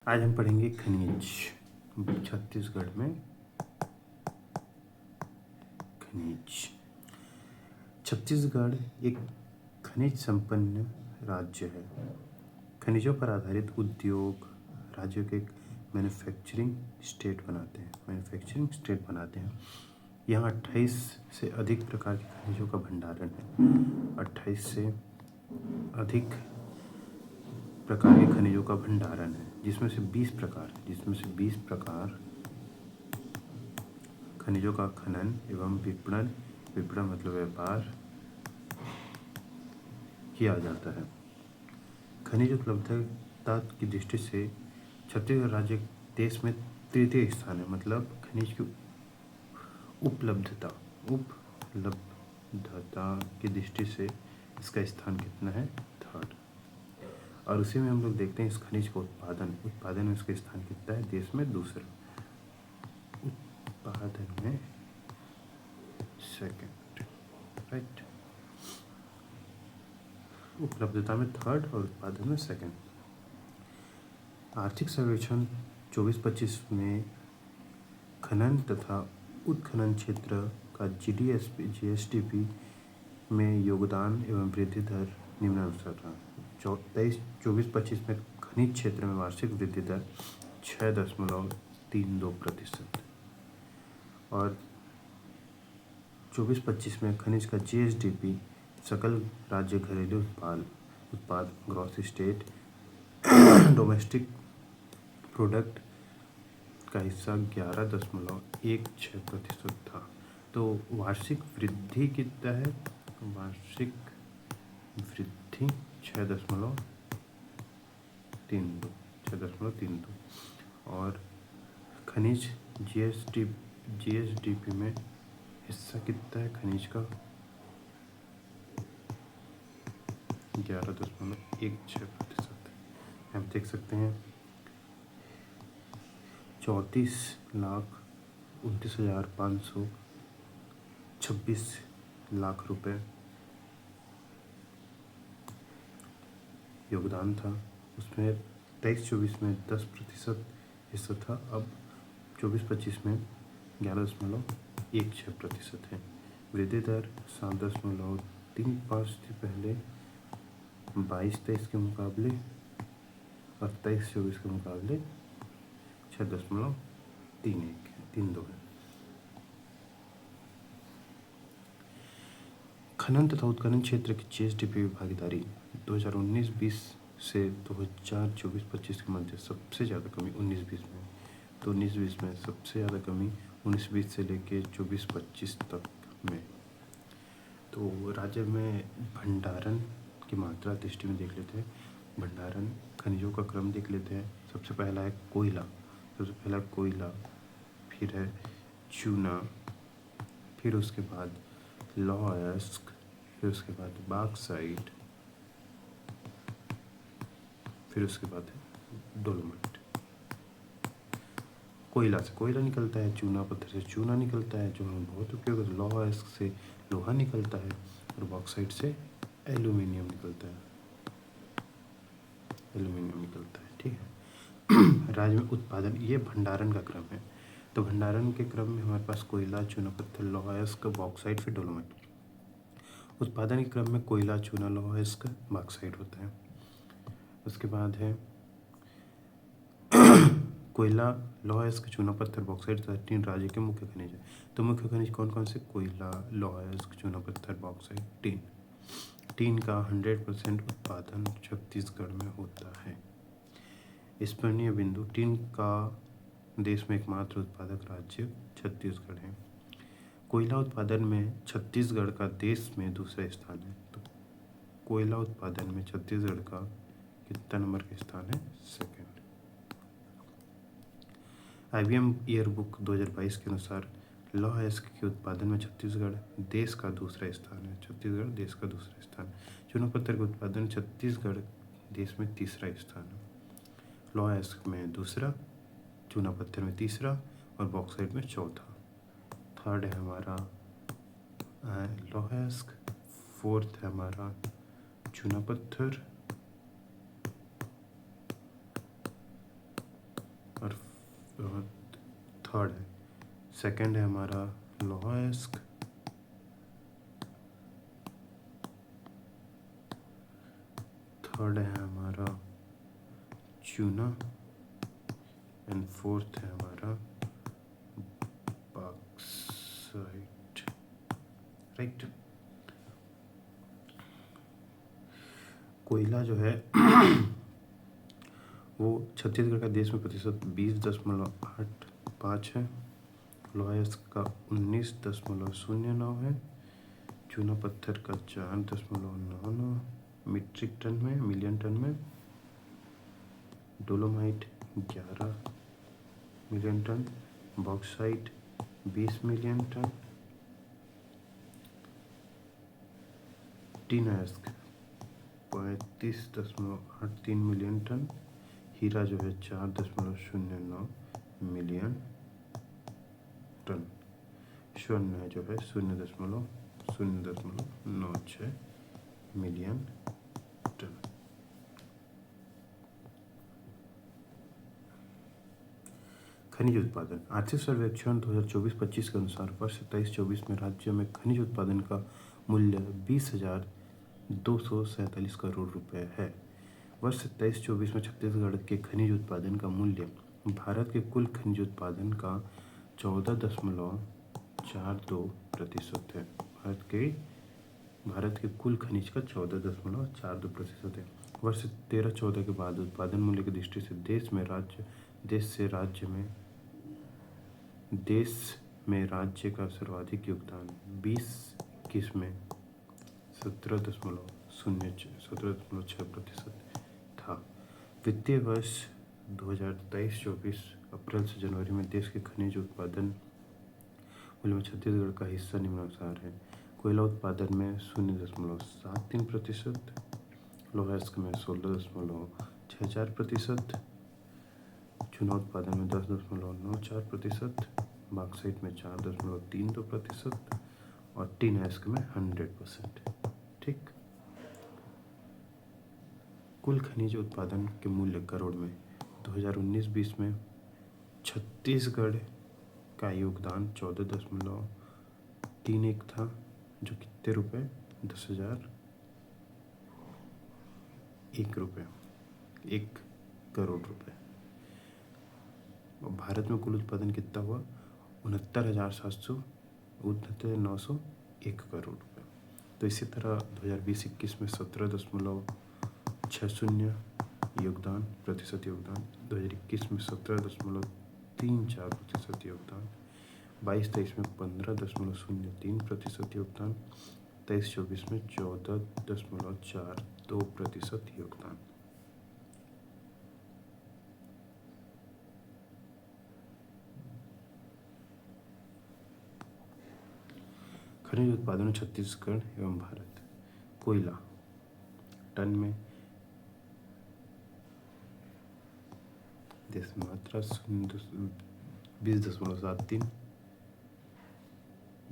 आज हम पढ़ेंगे खनिज। छत्तीसगढ़ में खनिज। छत्तीसगढ़ एक खनिज संपन्न राज्य है। खनिजों पर आधारित उद्योग राज्य के मैन्युफैक्चरिंग स्टेट बनाते हैं। यहाँ 28 से अधिक प्रकार के खनिजों का भंडारण है। 28 से अधिक प्रकार के खनिजों का भंडारण है, जिसमें से 20 प्रकार खनिजों का खनन एवं विपणन मतलब व्यापार किया जाता है। खनिज उपलब्धता की दृष्टि से छत्तीसगढ़ राज्य देश में तृतीय स्थान है। मतलब खनिज की उपलब्धता की दृष्टि से इसका स्थान कितना है? थर्ड। और उसी में हम लोग देखते हैं इस खनिज का उत्पादन में इसका स्थान कितना है? देश में दूसरा, उत्पादन में सेकंड, राइट। उपलब्धता में थर्ड और उत्पादन में सेकंड। आर्थिक सर्वेक्षण 24-25 में खनन तथा उत्खनन क्षेत्र का जीएसडीपी में योगदान एवं वृद्धि दर निम्नानुसार रहा। 24-25 में खनिज क्षेत्र में वार्षिक वृद्धि दर 6.32% और 24-25 में खनिज का जीएसडीपी सकल राज्य घरेलू उत्पाद ग्रॉस स्टेट डोमेस्टिक प्रोडक्ट का हिस्सा 11.16% था। तो वार्षिक वृद्धि कितना है? वार्षिक वृद्धि 6.32 और खनिज जीएसडीपी में हिस्सा कितना है खनिज का? 11.16%। हम देख सकते हैं 34,29,526 लाख रुपए योगदान था। उसमें 23-24 में 10% हिस्सा था। अब 24-25 में 11.16% है। वृद्धि दर 7.35 थी पहले 22-23 के मुकाबले और 23-24 के मुकाबले 6.32 है। खनन तथा उत्खनन क्षेत्र की जीएसडीपी में भागीदारी 2019-20 से 2024-25 के मध्य सबसे ज़्यादा कमी 19-20 में, तो 19-20 में सबसे ज़्यादा कमी 19-20 से लेके 24-25 तक में। तो राज्य में भंडारण की मात्रा दृष्टि में देख लेते हैं। भंडारण खनिजों का क्रम देख लेते हैं। सबसे पहला है कोयला, फिर है चूना, फिर उसके बाद लौह अयस्क, फिर उसके बाद बॉक्साइट, फिर उसके बाद है डोलोमाइट। कोयला से कोयला निकलता है, चूना पत्थर से चूना निकलता है जो हमें बहुत उपयोग है। लौह अयस्क से लोहा निकलता है और बॉक्साइट से एल्यूमिनियम निकलता है। ठीक है। राज्य में उत्पादन, ये भंडारण का क्रम है। तो भंडारण के क्रम में हमारे पास कोयला, चूना पत्थर, लौह अयस्क, बॉक्साइट, फिर डोलोमाइट। उत्पादन के क्रम में कोयला, चूना, लौह अयस्क, बॉक्साइट होता है। उसके बाद है कोयला, लौह अयस्क, चूना पत्थर, बॉक्साइट तथा टीन राज्य के मुख्य खनिज है। तो मुख्य खनिज कौन कौन से? कोयला, लौह अयस्क, चूना पत्थर, बॉक्साइट, टीन। टीन का 100% उत्पादन छत्तीसगढ़ में होता है। स्मरणीय बिंदु, टीन का देश में एकमात्र उत्पादक राज्य छत्तीसगढ़ है। कोयला उत्पादन में छत्तीसगढ़ का देश में दूसरा स्थान है। तो कोयला उत्पादन में छत्तीसगढ़ का कितना नंबर का स्थान है? सेकंड। IBM ईयर बुक 2022 के अनुसार लौह अयस्क के उत्पादन में छत्तीसगढ़ देश का दूसरा स्थान है। चूना पत्थर के उत्पादन छत्तीसगढ़ देश में तीसरा स्थान है। लौह अयस्क में दूसरा, चूना पत्थर में तीसरा और बॉक्साइट में चौथा। थर्ड है हमारा लौह अयस्क, फोर्थ है हमारा चूना पत्थर, और थर्ड है, सेकंड है हमारा लोहायस्क, थर्ड है हमारा चूना एंड फोर्थ है हमारा बॉक्साइट, राइट। कोयला जो है वो छत्तीसगढ़ का देश में प्रतिशत 20.85 है, लोहायस्क का 19.09 है, चूना पत्थर का 4.99 मीट्रिक टन में, मिलियन टन में, dolomite 11 million ton, bauxite 20 million ton, टीनायस्क 35.83 मिलियन टन, हीरा जो है 4.09 मिलियन टन, स्वर्ण जो है 0.96 मिलियन टन। खनिज उत्पादन, आर्थिक सर्वेक्षण 2024-25 के अनुसार वर्ष 23-24 में राज्य में खनिज उत्पादन का मूल्य 20,247 करोड़ रुपए है। वर्ष 23-24 में छत्तीसगढ़ के खनिज उत्पादन का मूल्य भारत के कुल खनिज उत्पादन का 14.42% है। भारत के कुल खनिज का 14.42% है। वर्ष 13-14 के बाद उत्पादन मूल्य की दृष्टि से देश में राज्य का सर्वाधिक योगदान 20-21 में 17.06% था। वित्तीय वर्ष 2023-24 अप्रैल से जनवरी में देश के खनिज उत्पादन मूल्य में छत्तीसगढ़ का हिस्सा निम्नानुसार है। कोयला उत्पादन में 0.73%, लोहायस्क में 16.64%, चूना उत्पादन में 10.94%, बॉक्साइट में 4.32% और टीनायस्क में 100%। ठीक। कुल खनिज उत्पादन के मूल्य करोड़ में 2019-20 में छत्तीसगढ़ का योगदान 14.31 था, जो कितने रुपए? 10,001 रुपये, 1 करोड़ रुपए। भारत में कुल उत्पादन कितना हुआ? 69,901 करोड़ रुपए। तो इसी तरह 2020-21 में 17.60 प्रतिशत योगदान, 2021 में 17.34% योगदान, 22-23 में 15.03% योगदान, 23-24 में 14.42% योगदान। खनिज उत्पादन छत्तीसगढ़ एवं भारत। कोयला टन में देश मात्रा 20.73।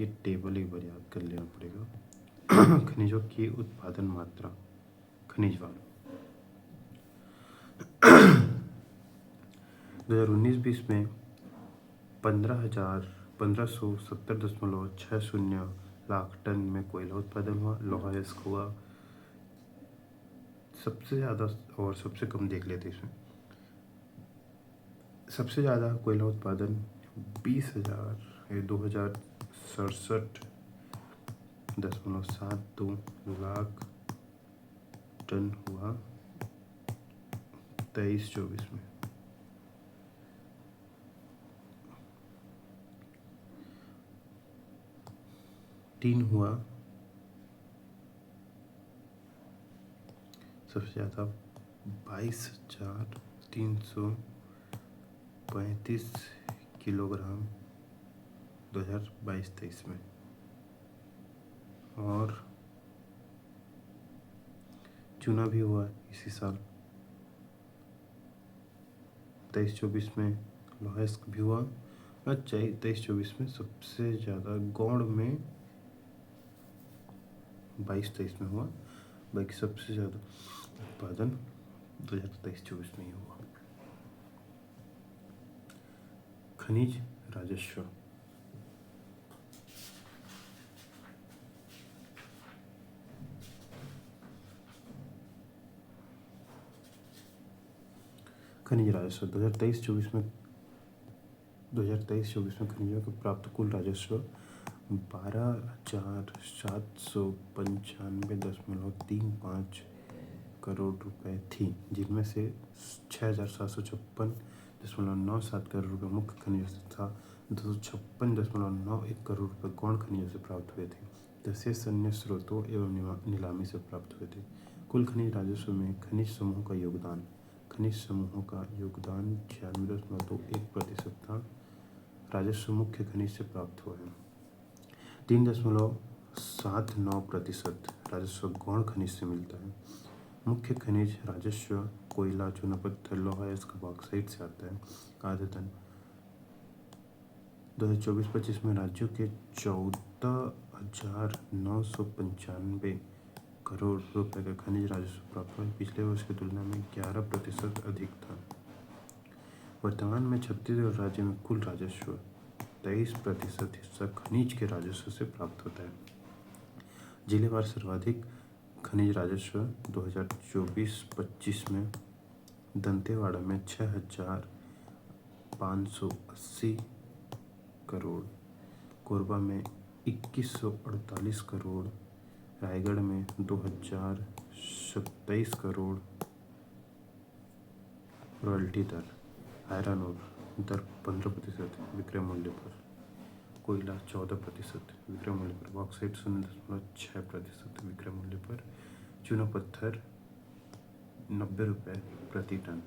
ये टेबल एक बार याद कर लेना पड़ेगा। खनिजों की उत्पादन मात्रा, खनिजवान 2019-20 में 15,170.60 लाख टन में कोयला उत्पादन हुआ। लोहायस्क हुआ सबसे ज़्यादा और सबसे कम देख लेते इसमें। सबसे ज़्यादा कोयला उत्पादन 2,067.72 लाख टन हुआ 23-24 में। टीन हुआ सबसे ज़्यादा 22,335 किलोग्राम 2022-23 में, और चूना भी हुआ इसी साल 23-24 में। लोहायस्क भी हुआ। अच्छा, 23-24 में सबसे ज़्यादा गौड़ में 22-23 में हुआ, बाकी सबसे ज़्यादा उत्पादन 2023-24 में ही हुआ। खनिज राजस्व। खनिज राजस्व 2023-24 में खनिजों के प्राप्त कुल राजस्व 12,795.35 करोड़ रुपए थी, जिनमें से 6,756.97 करोड़ रुपए मुख्य खनिजों से तथा 256.91 करोड़ रुपए गौण खनिजों से प्राप्त हुए थे, तथा अन्य स्रोतों एवं नीलामी से प्राप्त हुए थे। कुल खनिज राजस्व में खनिज समूहों का योगदान 96.21% था। राजस्व मुख्य खनिज से प्राप्त हुआ है। 3.79% राजस्व गौण खनिज से मिलता है। मुख्य खनिज राजस्व कोयला, चूना पत्थर, लौह अयस्क, बॉक्साइट से आता है। आयतन 2024-25 में राज्यों के 14,995 करोड़ रुपए का खनिज राजस्व प्राप्त हुआ, पिछले वर्ष की तुलना में 11% अधिक था। वर्तमान में छत्तीसगढ़ राज्य में कुल राजस्व 23% हिस्सा खनिज के राजस्व से प्राप्त होता है। जिलेवार सर्वाधिक खनिज राजस्व 2024-25 में दंतेवाड़ा में 6,580 करोड़, कोरबा में 2,148 करोड़, रायगढ़ में 2,027 करोड़। रॉयल्टी दर आयरन और दर 15% विक्रय मूल्य पर, कोयला 14% विक्रय मूल्य पर, बॉक्साइट 0.6% विक्रय मूल्य पर, चूना पत्थर 90 रुपये प्रति टन,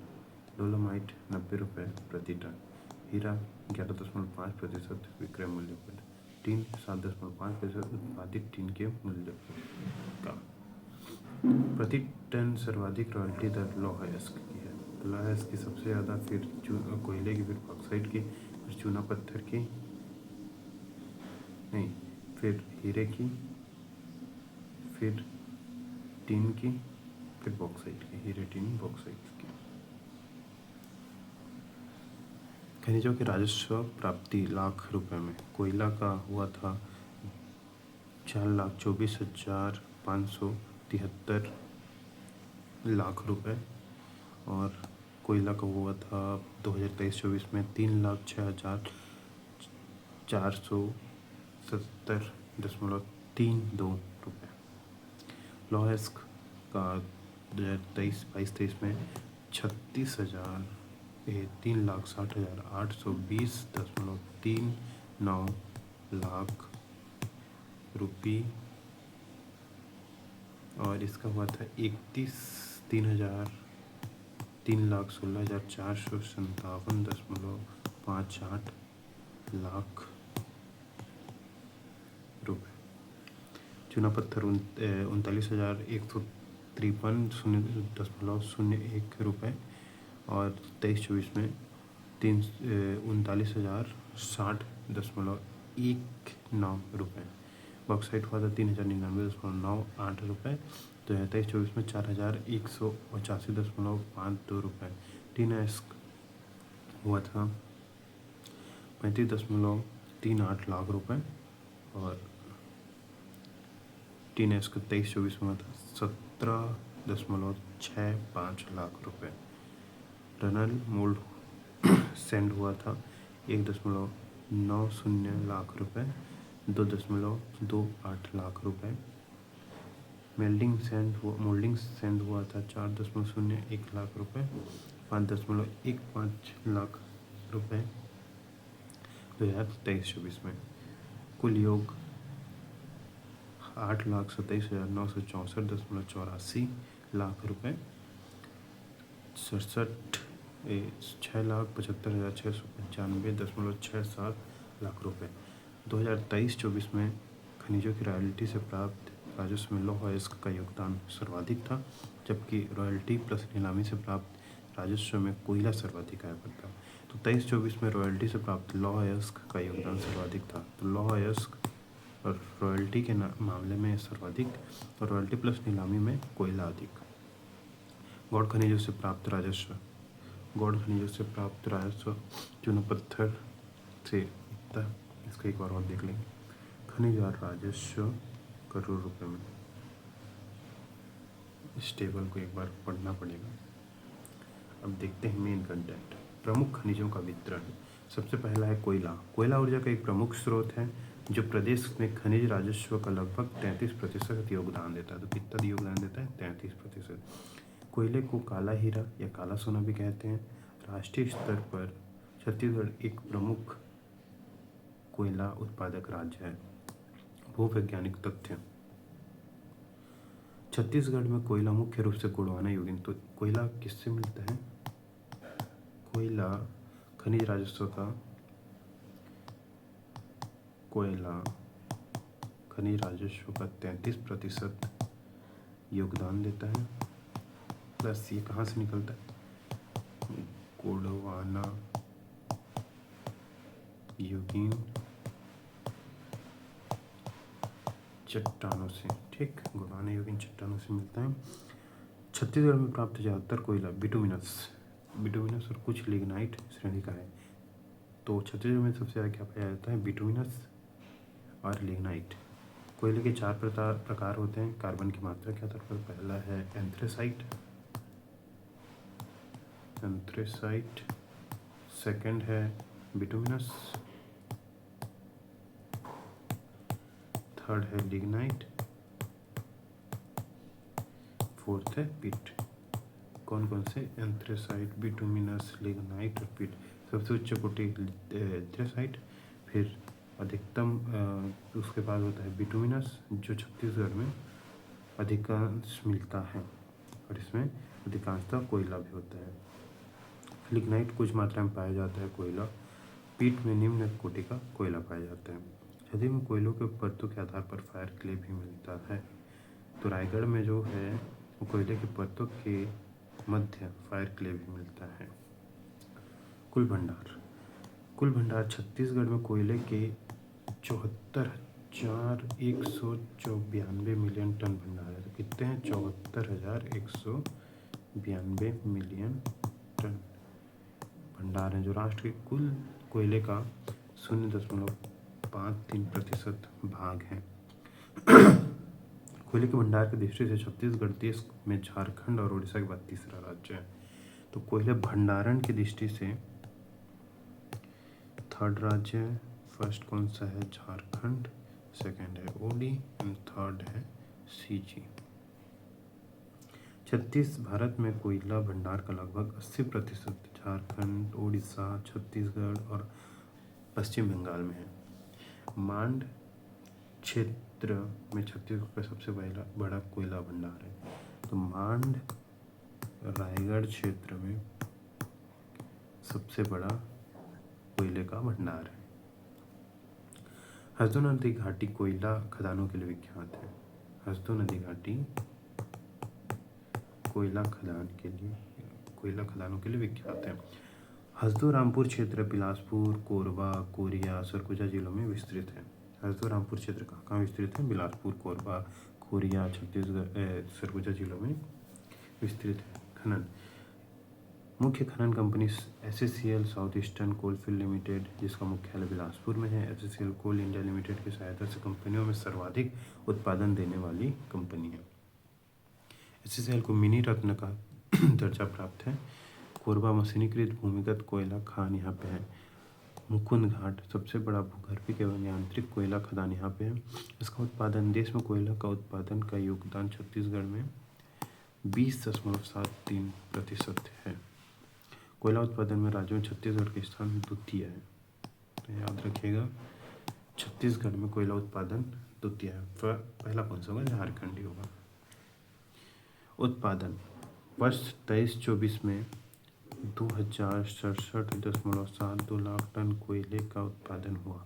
डोलोमाइट 90 रुपये प्रति टन, हीरा 11.5% विक्रय मूल्य पर, टीन 7.5% उत्पादित टीन के मूल्य का। प्रति टन सर्वाधिक रॉयल्टी दर लौह अयस्क की है। लौह अयस्क की सबसे ज़्यादा, फिर कोयले की, फिर बॉक्साइट की, फिर चूना पत्थर की, नहीं, फिर हीरे की, फिर टीन की, फिर बॉक्साइट की, हीरे, टीन, बॉक्साइट की। खनिजों के राजस्व प्राप्ति लाख रुपए में, कोयला का हुआ था 4,24,573 लाख रुपए, और कोयला का हुआ था 2023-24 में 3,06,470.32 रुपये। लौह अयस्क का 2023-22 में 3,60,820.39 लाख रुपये, और इसका हुआ था 3,16,457.58 लाख रुपये। चूना पत्थर 39,153.01 रुपये, और 23-24 में 39,060.19 रुपये। बॉक्साइट हुआ था 3,099.98 रुपये, 2023-24 में 4,185.52 रुपये। टीन अयस्क हुआ था 35.38 लाख रुपये, और टीन अयस्क 23-24 में हुआ था 17.65 लाख रुपये। रनल मोल्ड सैंड हुआ था 1.90 लाख रुपये, 2.28 लाख रुपये। मोल्डिंग सैंड हुआ था 4.01 लाख रुपये, 5.15 लाख रुपये 2023-24 में। कुल योग 8,27,964.84 लाख रुपये, 6,75,695.67 लाख रुपये। 2023-24 में खनिजों की रॉयल्टी से प्राप्त राजस्व में लौह अयस्क का योगदान सर्वाधिक था, जबकि रॉयल्टी प्लस नीलामी से प्राप्त राजस्व में कोयला सर्वाधिक आया करता। तो 23-24 में रॉयल्टी से प्राप्त लौह अयस्क का योगदान सर्वाधिक था। तो लौह अयस्क और रॉयल्टी के मामले में सर्वाधिक, और रॉयल्टी प्लस नीलामी में कोयला अधिक। गौण खनिजों से प्राप्त राजस्व चूना पत्थर से होता है। इसका एक और देख लेंगे। खनिज और राजस्व करोड़ रुपए में। इस टेबल को एक बार पढ़ना पड़ेगा। अब देखते हैं मेन कंटेंट। प्रमुख खनिजों का वितरण। सबसे पहला है कोयला। कोयला ऊर्जा का एक प्रमुख स्रोत है जो प्रदेश में खनिज राजस्व का लगभग 33% योगदान देता है। तो कितना योगदान देता है? 33%। कोयले को काला हीरा या काला सोना भी कहते हैं। राष्ट्रीय स्तर पर छत्तीसगढ़ एक प्रमुख कोयला उत्पादक राज्य है। भूवैज्ञानिक तथ्य। छत्तीसगढ़ में कोयला मुख्य रूप से गोंडवाना योगिन। तो कोयला किससे मिलता है? कोयला खनिज राजस्व का कोयला खनिज राजस्व का 33% योगदान देता है। प्लस ये कहाँ से निकलता है? गोंडवाना योगिन चट्टानों से। ठीक, गोंडवाना योगिन चट्टानों से मिलता है। छत्तीसगढ़ में प्राप्त ज़्यादातर कोयला बिटुमिनस और कुछ लिग्नाइट श्रेणी का है। तो छत्तीसगढ़ में सबसे ज़्यादा क्या पाया जाता है? बिटुमिनस और लिग्नाइट। कोयले के 4 प्रकार होते हैं कार्बन की मात्रा के आधार पर। पहला है एंथ्रेसाइट, सेकंड है बिटुमिनस, थर्ड है लिग्नाइट, फोर्थ है पिट। कौन कौन से? एंथ्रेसाइट, बिटुमिनस, लिग्नाइट और पिट। सबसे उच्च कोटि एंथ्रेसाइट, फिर अधिकतम उसके बाद होता है बिटुमिनस जो छत्तीसगढ़ में अधिकांश मिलता है और इसमें अधिकांशतः कोयला भी होता है। लिग्नाइट कुछ मात्रा में पाया जाता है कोयला। पीट में निम्न कोटि का कोयला पाया जाता है। छत्तीसगढ़ में कोयलों के परतों के आधार पर फायर क्ले भी मिलता है। तो रायगढ़ में जो है वो कोयले के परतों के मध्य फायर क्ले भी मिलता है। कुल भंडार छत्तीसगढ़ में कोयले के 74,192 मिलियन टन भंडार है। तो कितने हैं? 74,192 मिलियन टन भंडार है, जो राष्ट्र के कुल कोयले का 0.53% भाग है। कोयले के भंडार की दृष्टि से छत्तीसगढ़ देश में झारखंड और उड़ीसा के बाद तीसरा राज्य है। तो कोयले भंडारण की दृष्टि से थर्ड राज्य है। फर्स्ट कौन सा है? झारखंड, सेकंड है ओडी एंड थर्ड है सीजी। भारत में कोयला भंडार का लगभग 80% झारखंड, उड़ीसा, छत्तीसगढ़ और पश्चिम बंगाल में है। मांड क्षेत्र में छत्तीसगढ़ का सबसे बड़ा कोयला भंडार है। तो मांड रायगढ़ क्षेत्र में सबसे बड़ा कोयले का भंडार है। हसदो नदी घाटी कोयला खदानों के लिए विख्यात है। हसदो नदी घाटी कोयला खदानों के लिए विख्यात है। हसदो रामपुर क्षेत्र बिलासपुर, कोरबा, कोरिया, सरगुजा जिलों में विस्तृत है। हसदो रामपुर क्षेत्र कहाँ विस्तृत है? बिलासपुर, कोरबा, कोरिया, छत्तीसगढ़, सरगुजा जिलों में विस्तृत है। खनन मुख्य खनन company SCCL south eastern coalfield limited, जिसका मुख्यालय बिलासपुर में है। SCCL कोल इंडिया लिमिटेड की सहायता से कंपनियों में सर्वाधिक उत्पादन देने वाली कंपनी है। SCCL को मिनी रत्न का दर्जा प्राप्त है। कोरबा मशीनीकृत भूमिगत कोयला खान यहाँ पे है। मुकुंद घाट सबसे बड़ा भूगर्भीय एवं यांत्रिक कोयला खदान यहाँ पे है। इसका उत्पादन देश में कोयला का उत्पादन का योगदान छत्तीसगढ़ में 20.73% है। कोयला उत्पादन में राज्यों में छत्तीसगढ़ का स्थान द्वितीय है। तो याद रखिएगा, छत्तीसगढ़ में कोयला उत्पादन द्वितीय है। पहला कौन सा होगा? झारखंड ही होगा। उत्पादन वर्ष 23-24 में 2067.72 लाख टन कोयले का उत्पादन हुआ।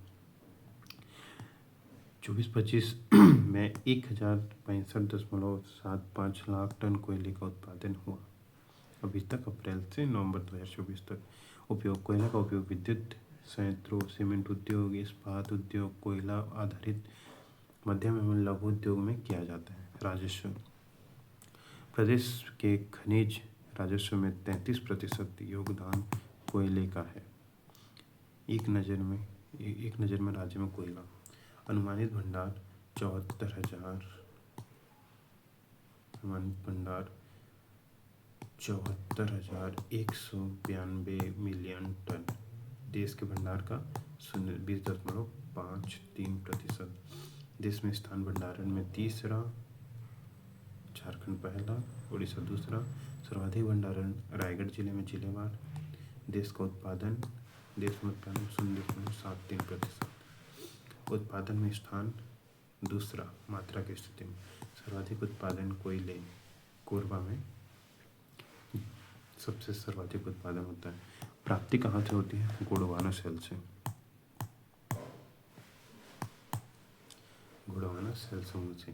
24-25 में 1065.75 लाख टन कोयले का उत्पादन हुआ। अभी तक अप्रैल से नवंबर 2024 तक। उपयोग कोयला का उपयोग विद्युत संयंत्रों, सीमेंट उद्योग, इस्पात उद्योग, कोयला आधारित मध्यम एवं लघु उद्योग में किया जाता है। राजस्व प्रदेश के खनिज राजस्व में 33% योगदान कोयले का है। एक नज़र में राज्य में कोयला अनुमानित भंडार 74,192 मिलियन टन। देश के भंडार का 20.53%। देश में स्थान भंडारण में तीसरा, झारखंड पहला, उड़ीसा दूसरा। सर्वाधिक भंडारण रायगढ़ जिले में जिलेवार। देश में उत्पादन 0.73%। उत्पादन में स्थान दूसरा मात्रा की स्थिति में। सर्वाधिक उत्पादन कोयले कोरबा में सबसे सर्वाधिक उत्पादन होता है। प्राप्ति कहाँ से होती है? गोंडवाना सेल से। गोंडवाना सेल समूह से।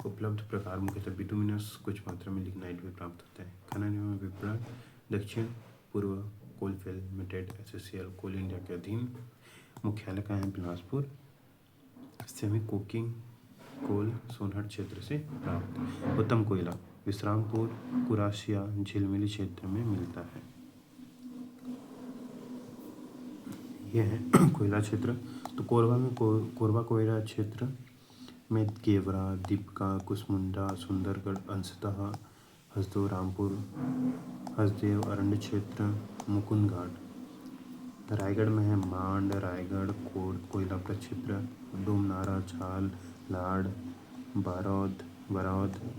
उपलब्ध प्रकार मुख्यतः बिटुमिनस, कुछ मात्रा में लिग्नाइट भी प्राप्त होता है। खनन एवं विपणन दक्षिण पूर्व coalfield limited SCL coal India के अधीन। मुख्यालय कहाँ है? Bilaspur. Semi coking coal Sonhat क्षेत्र से प्राप्त। उत्तम कोयला विश्रामपुर, कुरासिया, झिलमिली क्षेत्र में मिलता है। यह है कोयला क्षेत्र। तो कोरबा में कोरबा कोयला क्षेत्र में केवरा, दीपका, कुसमुंडा, सुंदरगढ़, अंशतः हसदेव, रामपुर, हसदेव अरण्य क्षेत्र, मुकुंद घाट। रायगढ़ में है मांड, रायगढ़ कोयला प्रक्षेत्र, डोमनारा, छाल, लाड़, बरौद,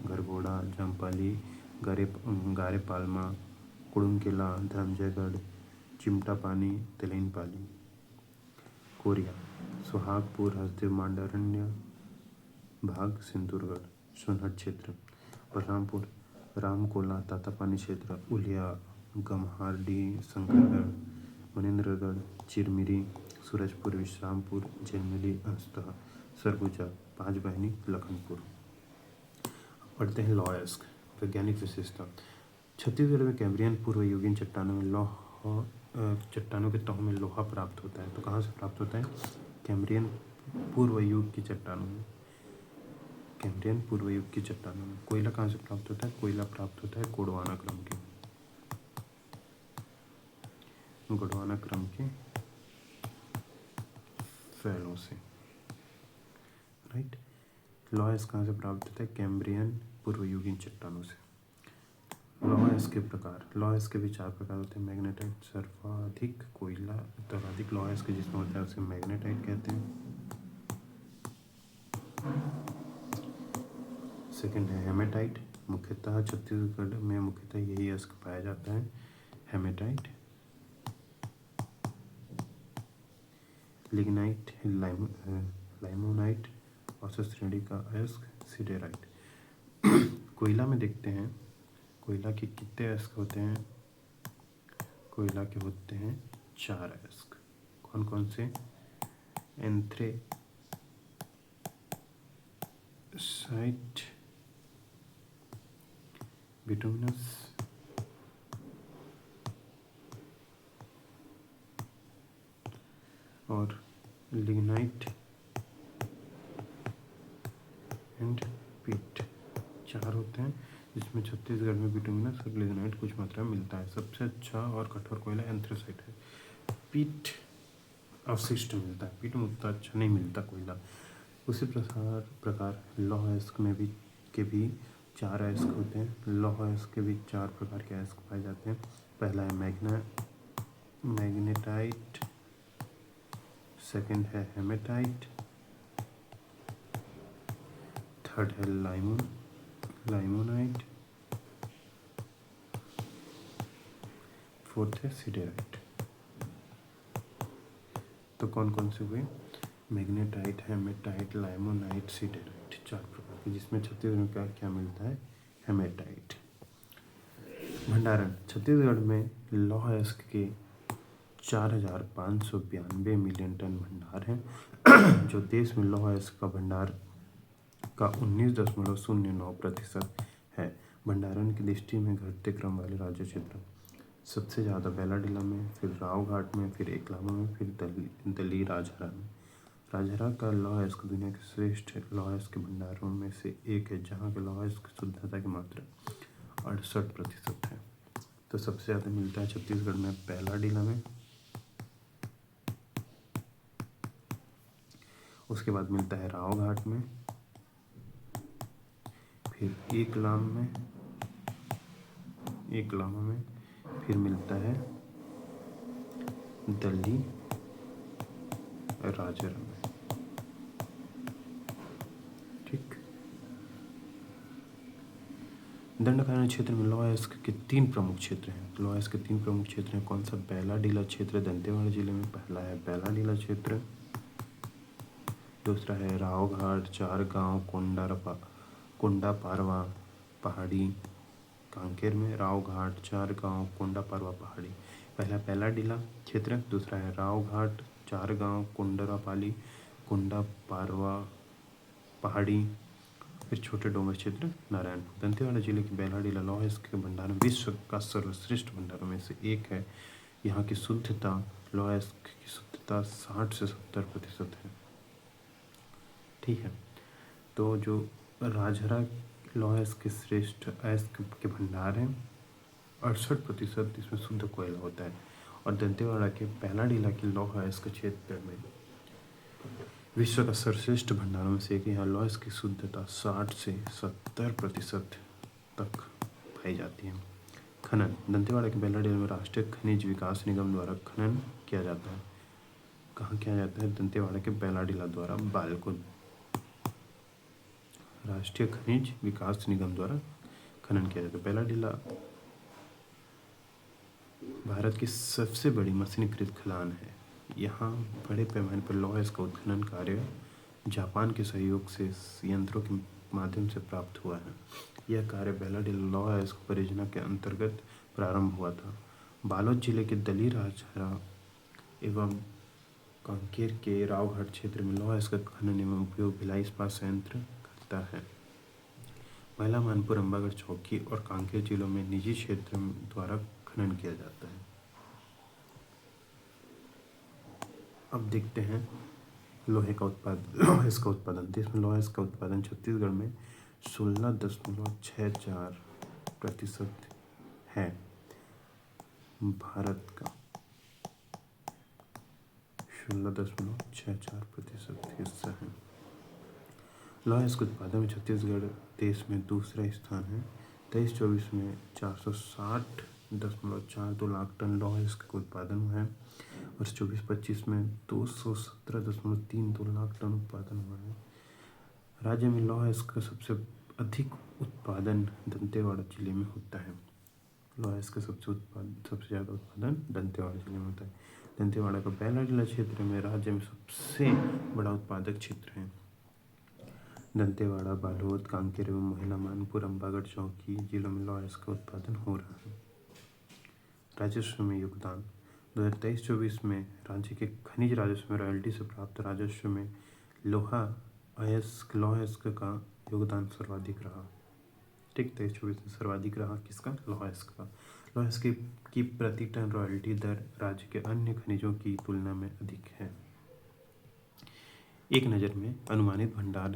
गरगोड़ा, जमपाली, गारेपालमा, कुड़ुमकेला, धर्मजयगढ़, चिमटापानी, तेलैनपाली। कोरिया सुहागपुर, हसदेव, मांडारण्य भाग, सिंदूरगढ़, सोनहट क्षेत्र। बलरामपुर, रामकोला, तातापानी क्षेत्र, उलिया, गम्हारडी, शंकरगढ़, मनेन्द्रगढ़, चिरमिरी, सूरजपुर, विश्रामपुर, झिलमिली, अंशतः सरगुजा, पाँच बहनी, लखनपुर। पढ़ते हैं लॉयस्क। वैज्ञानिक विशेषता। छत्तीसगढ़ में कैम्ब्रियन पूर्व युगीन चट्टानों के तहों में लोहा प्राप्त होता है। तो कहाँ से प्राप्त होता है? कैम्ब्रियन पूर्व युग की चट्टानों में। कैम्ब्रियन पूर्व युग की चट्टानों में। कोयला कहाँ से प्राप्त होता है? कोयला प्राप्त होता है गोंडवाना क्रम के फैलों से। राइट। लॉयस्क कहाँ से प्राप्त होता है? कैम्ब्रियन पूर्व युगीन चट्टानों से। लॉयस्क के प्रकार। लॉयस्क के भी 4 प्रकार होते हैं। मैग्नेटाइट सर्वाधिक लॉयस्क जिसमें होता है उसे मैग्नेटाइट कहते हैं। सेकंड है हेमेटाइट। मुख्यतः छत्तीसगढ़ में मुख्यतः यही अस्क पाया जाता है, हेमेटाइट। लिग्नाइट, लाइमोनाइट, औसत श्रेणी का अस्क, सिडेराइट। कोयला में देखते हैं, कोयला के कितने अस्क होते हैं? कोयला के होते हैं 4 अस्क। कौन कौन से? एंथ्रेसाइट, बिटुमिनस, और लिग्नाइट एंड पीट। 4 होते हैं, जिसमें छत्तीसगढ़ में बिटुमिनस और लिग्नाइट कुछ मात्रा में मिलता है। सबसे अच्छा और कठोर कोयला एंथ्रेसाइट है। पीट अवशिष्ट मिलता है, पीट में उतना अच्छा नहीं मिलता कोयला। उसी प्रकार लौह अयस्क में भी 4 अयस्क होते हैं। लौह अयस्क के भी 4 प्रकार के अयस्क पाए जाते हैं। पहला है मैग्नेटाइट, सेकंड है हेमेटाइट, थर्ड है लाइमोनाइट, फोर्थ है सिडेराइट। तो कौन कौन से हुए? मैग्नेटाइट, हेमेटाइट, लाइमोनाइट, सिडेराइट, 4 प्रकार के, जिसमें छत्तीसगढ़ में क्या मिलता है? हेमेटाइट। भंडारण। छत्तीसगढ़ में लौह अयस्क के 4,592 मिलियन टन भंडार हैं, जो देश में लौह अयस्क का भंडार का 19.09% है। भंडारण की दृष्टि में घटते क्रम वाले राज्य क्षेत्र सबसे ज़्यादा बैलाडीला में, फिर रावघाट में, फिर एकलामा में, फिर दली राजहरा में। राजहरा का लौह अयस्क दुनिया के श्रेष्ठ लौह अयस्क के भंडारों में से एक है, जहाँ के लौह अयस्क शुद्धता की मात्रा 68% है। तो सबसे ज़्यादा मिलता है छत्तीसगढ़ में बैलाडीला में, उसके बाद मिलता है राव घाट में, फिर एक लामा में, फिर मिलता है दली राजरा में। ठीक। दंडकारण्य क्षेत्र में लौह अयस्क के 3 प्रमुख क्षेत्र हैं। लौह अयस्क के 3 प्रमुख क्षेत्र हैं। कौन सा? बैलाडीला क्षेत्र दंतेवाड़ा जिले में, पहला है बैलाडीला क्षेत्र, दूसरा है राव घाट, चार गांव, कोंडा पारवा पहाड़ी कांकेर में, राव घाट, चार गांव, कोंडा पारवा पहाड़ी। पहला बैलाडीला क्षेत्र, दूसरा है राव घाट, चार गांव, कोंडा पारवा पहाड़ी, फिर छोटे डोंगर क्षेत्र नारायणपुर। दंतेवाड़ा जिले की बैलाडीला लौह अयस्क के भंडार में विश्व का सर्वश्रेष्ठ भंडारों में से एक है। यहाँ की शुद्धता, लौह अयस्क की शुद्धता 60 से 70% है। ठीक है। तो जो राजहरा लौह अयस्क के श्रेष्ठ अयस्क के भंडार हैं, 68% इसमें शुद्ध कोयला होता है। और दंतेवाड़ा के बैलाडीला के लौह अयस्क क्षेत्र में विश्व का सर्वश्रेष्ठ भंडारों में से एक। यहाँ लौह अयस्क की शुद्धता 60 से 70% तक पाई जाती है। खनन, दंतेवाड़ा के बैलाडीला में राष्ट्रीय खनिज विकास निगम द्वारा खनन किया जाता है। कहाँ किया जाता है? दंतेवाड़ा के बैलाडीला द्वारा बालकुद, राष्ट्रीय खनिज विकास निगम द्वारा खनन किया जाता है। बैलाडीला भारत की सबसे बड़ी मशीनीकृत खदान है। यहाँ बड़े पैमाने पर लौह अयस्क का उत्खनन कार्य जापान के सहयोग से यंत्रों के माध्यम से प्राप्त हुआ है। यह कार्य बैलाडीला लौह अयस्क परियोजना के अंतर्गत प्रारंभ हुआ था। बालोद जिले के दली राजहरा एवं कांकेर के रावघाट क्षेत्र में लौह अयस्क का खनन एवं उपयोग भिलाई इस्पात संयंत्र करता है। महिला मानपुर, अम्बागढ़, चौकी और कांकेर जिलों में निजी क्षेत्र द्वारा खनन किया जाता है। अब देखते हैं लौह अयस्क उत्पादन। देश में लौह अयस्क का उत्पादन छत्तीसगढ़ में 16.64% है। भारत का 16.64% हिस्सा है। लौह अयस्क उत्पादन में छत्तीसगढ़ देश में दूसरा स्थान है। 23-24 में 460.42 लाख टन लौह अयस्क का उत्पादन हुआ है। वर्ष 24-25 में 217.32 लाख टन उत्पादन हुआ है। राज्य में लौह अयस्क का सबसे अधिक उत्पादन दंतेवाड़ा जिले में होता है। लौह अयस्क का सबसे ज़्यादा उत्पादन दंतेवाड़ा जिले में होता है। दंतेवाड़ा का बैलाडीला क्षेत्र में राज्य में सबसे बड़ा उत्पादक क्षेत्र है। दंतेवाड़ा, बालोद, कांकेर एवं महिला मानपुर, अम्बागढ़, चौकी जिलों में लौह अयस्क का उत्पादन हो रहा है। राजस्व में योगदान 2023-24 में राज्य के खनिज राजस्व में रॉयल्टी से प्राप्त राजस्व में लौह अयस्क का योगदान सर्वाधिक रहा। ठीक, 23-24 में सर्वाधिक रहा किसका? लौह अयस्क का। लौह अयस्क की प्रति टन रॉयल्टी दर राज्य के अन्य खनिजों की तुलना में अधिक है। एक नज़र में अनुमानित भंडार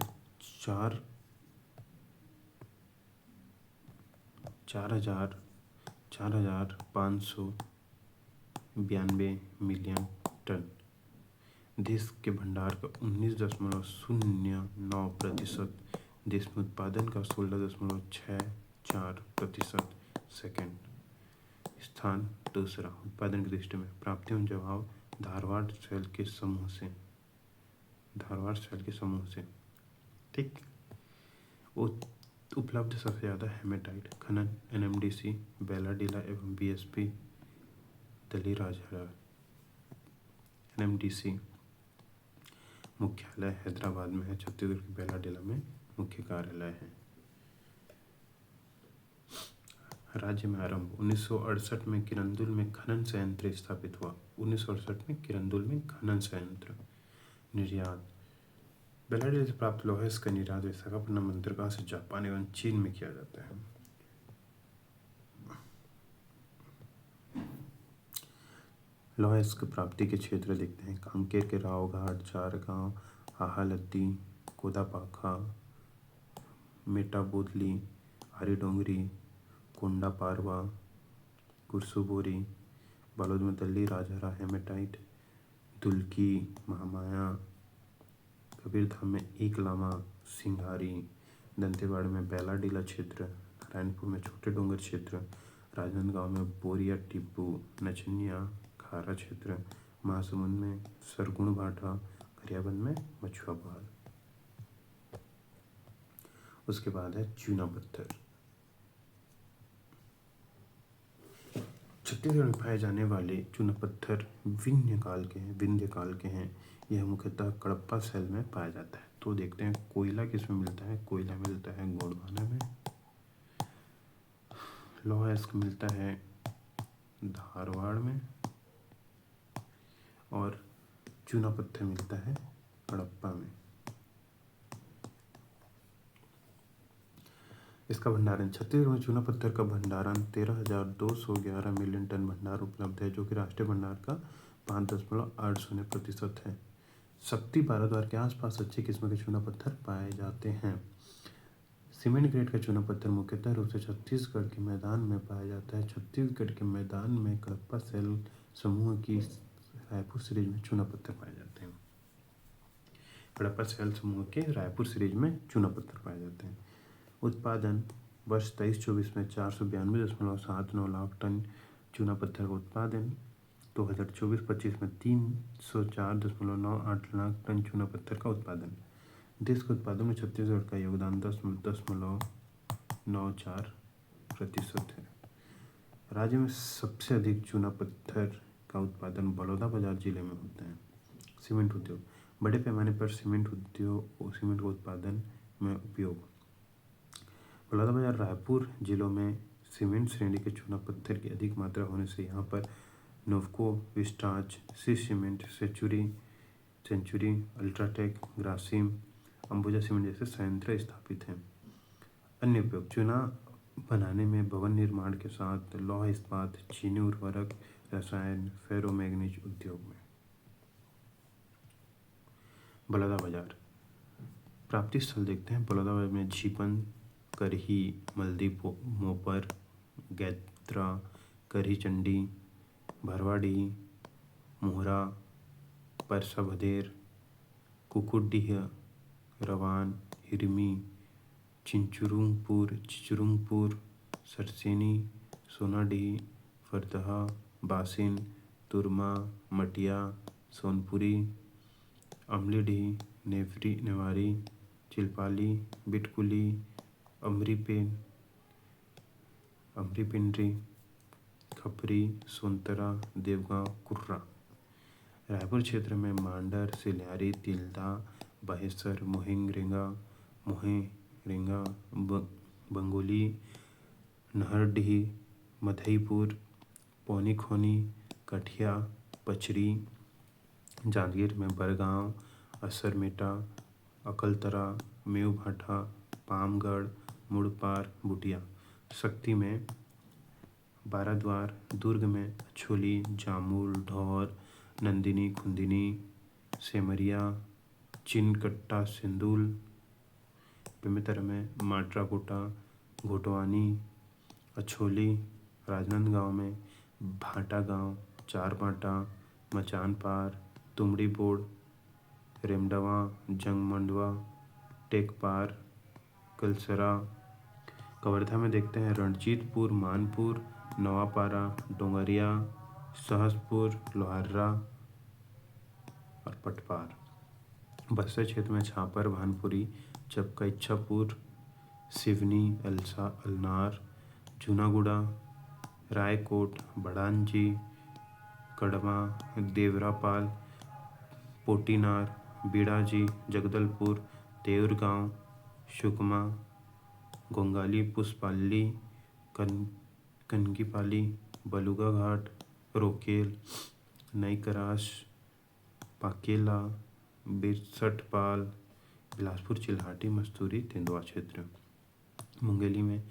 4,592 मिलियन टन। देश के भंडार का 19.09%, देश में उत्पादन का 16.64%। सेकेंड स्थान दूसरा उत्पादन की दृष्टि में। प्राप्तियों जवाब धारवाड़ शैल के समूह से। ठीक। उपलब्ध सबसे ज़्यादा हेमेटाइट खनन NMDC बैलाडीला एवं BSP दली राजहरा। NMDC मुख्यालय हैदराबाद में है। छत्तीसगढ़ के बैलाडीला में मुख्य कार्यालय है। राज्य में आरंभ 1968 में किरंदुल में खनन संयंत्र स्थापित हुआ। 1968 में किरंदुल में खनन संयंत्र। निर्यात बैलाडीला से प्राप्त लौह अयस्क का निर्यात विशाखापट्टनम, बंदरगाह से जापान एवं चीन में किया जाता है। लौह अयस्क प्राप्ति के क्षेत्र देखते हैं। कांकेर के रावघाट, चारगांव, हाहालती, कोदापाखा, मेटाबोदली, आरीडोंगरी, कोंडा पारवा, कुरसुबोरी। बालोद में दली राजहरा हेमेटाइट, दुल्की, महामाया, कबीरधाम में एकलामा सिंघारी, दंतेवाड़ा में बैलाडीला क्षेत्र, नारायणपुर में छोटे डोंगर क्षेत्र, राजनांदगांव में बोरिया टिब्बू, नचनिया खारा क्षेत्र, महासमुंद में सरगुण भाटा, गरियाबंद में मछुआ बहार। उसके बाद है चूना पत्थर। छत्तीसगढ़ में पाए जाने वाले चूना पत्थर विंध्य काल के हैं। यह मुख्यतः कडप्पा सेल में पाया जाता है। तो देखते हैं कोयला किसमें मिलता है। कोयला मिलता है गोंडवाना में, लौह अयस्क मिलता है धारवाड़ में, और चूना पत्थर मिलता है कडप्पा में। इसका भंडारण, छत्तीसगढ़ में चूना पत्थर का भंडारण 13,211 मिलियन टन भंडार उपलब्ध है, जो कि राष्ट्रीय भंडार का 5.80% है। शक्ति भारद्वार के आसपास अच्छी किस्म के चूना पत्थर पाए जाते हैं। सीमेंट ग्रेड का चूना पत्थर मुख्यतः रूप से छत्तीसगढ़ के मैदान में पाया जाता है। छत्तीसगढ़ के मैदान में कडप्पा सेल समूह की रायपुर सीरीज में चूना पत्थर पाए जाते हैं। कडप्पा सेल समूह के रायपुर सीरीज में चूना पत्थर पाए जाते हैं। उत्पादन वर्ष 23-24 में 492.79 लाख टन चूना पत्थर का उत्पादन, 2024-25 में 304.98 लाख टन चूना पत्थर का उत्पादन। देश के उत्पादन में छत्तीसगढ़ का योगदान 10.94% है। राज्य में सबसे अधिक चूना पत्थर का उत्पादन बलौदाबाजार जिले में होता है। सीमेंट उद्योग, बड़े पैमाने पर सीमेंट का उत्पादन में उपयोग। बलौदाबाजार रायपुर जिलों में सीमेंट श्रेणी के चूना पत्थर की अधिक मात्रा होने से यहाँ पर नोवको, विस्टाज, सी सीमेंट, सेंचुरी, अल्ट्राटेक, ग्रासिम, अंबुजा सीमेंट जैसे संयंत्र स्थापित हैं। अन्य उपयोग, चूना बनाने में भवन निर्माण के साथ लौह इस्पात, चीनी उर्वरक, रसायन, फेरोमैग्नीज उद्योग में। बलौदाबाजार प्राप्ति स्थल देखते हैं। बलौदाबाजार में झीपन, करही, मल्दी, मोपर, गैत्रा, करही चंडी, भरवाडी, मोहरा, परसा भदेर, कुकुडडीह, रवान, हिरमी, चिचुरुंगपुर, सरसेनी, सोनाडीह, फरदहा, बासिन, तुरमा, मटिया, सोनपुरी, अमलीडीह, नेवारी, चिलपाली, बिटकुली, अमरीपिंडरी, खपरी, सोनतरा, देवगांव, कुर्रा। रायपुर क्षेत्र में मांडर, सिल्यारी, तिल्दा, बहेसर, मोहेरेंगा, बंगोली, नहरडीह, मधईपुर, पौनीखोनी, कठिया, पचरी। जांजगीर में बरगांव, असरमेटा, अकलतरा, मेवभाटा, पामगढ़, मुड़पार, बुटिया। शक्ति में बाराद्वार, दुर्ग में अछोली, जामुल, ढौर, नंदिनी, खुंदिनी, सेमरिया, चिनकट्टा, सिंदूल। बेमेतरा में माट्राकोटा, घोटवानी, अछोली। राजनांदगांव में भाटा गांव, चारबाटा, मचानपार, तुमड़ी बोड़, रेमडवा, जंगमंडवा, टेकपार, कलसरा। कवर्धा में देखते हैं रणजीतपुर, मानपुर, नवापारा, डोंगरिया, सहसपुर, लोहारा और पटपार। बस्तर क्षेत्र में छापर, भानपुरी, चपका, इच्छापुर, सिवनी, अलसा, अलनार, जूनागुड़ा, रायकोट, बड़ांजी, कड़मा, देवरापाल, पोटीनार, बीड़ाजी, जगदलपुर, देवरगांव, सुकमा, गोंगाली, पुष्पाली, कनकीपाली, बलुगा घाट, रोकेल, नईकराश, पाकेला, बिरसटपाल, बिलासपुर, चिल्हाटी, मस्तूरी, तेंदुआ क्षेत्र। मुंगेली में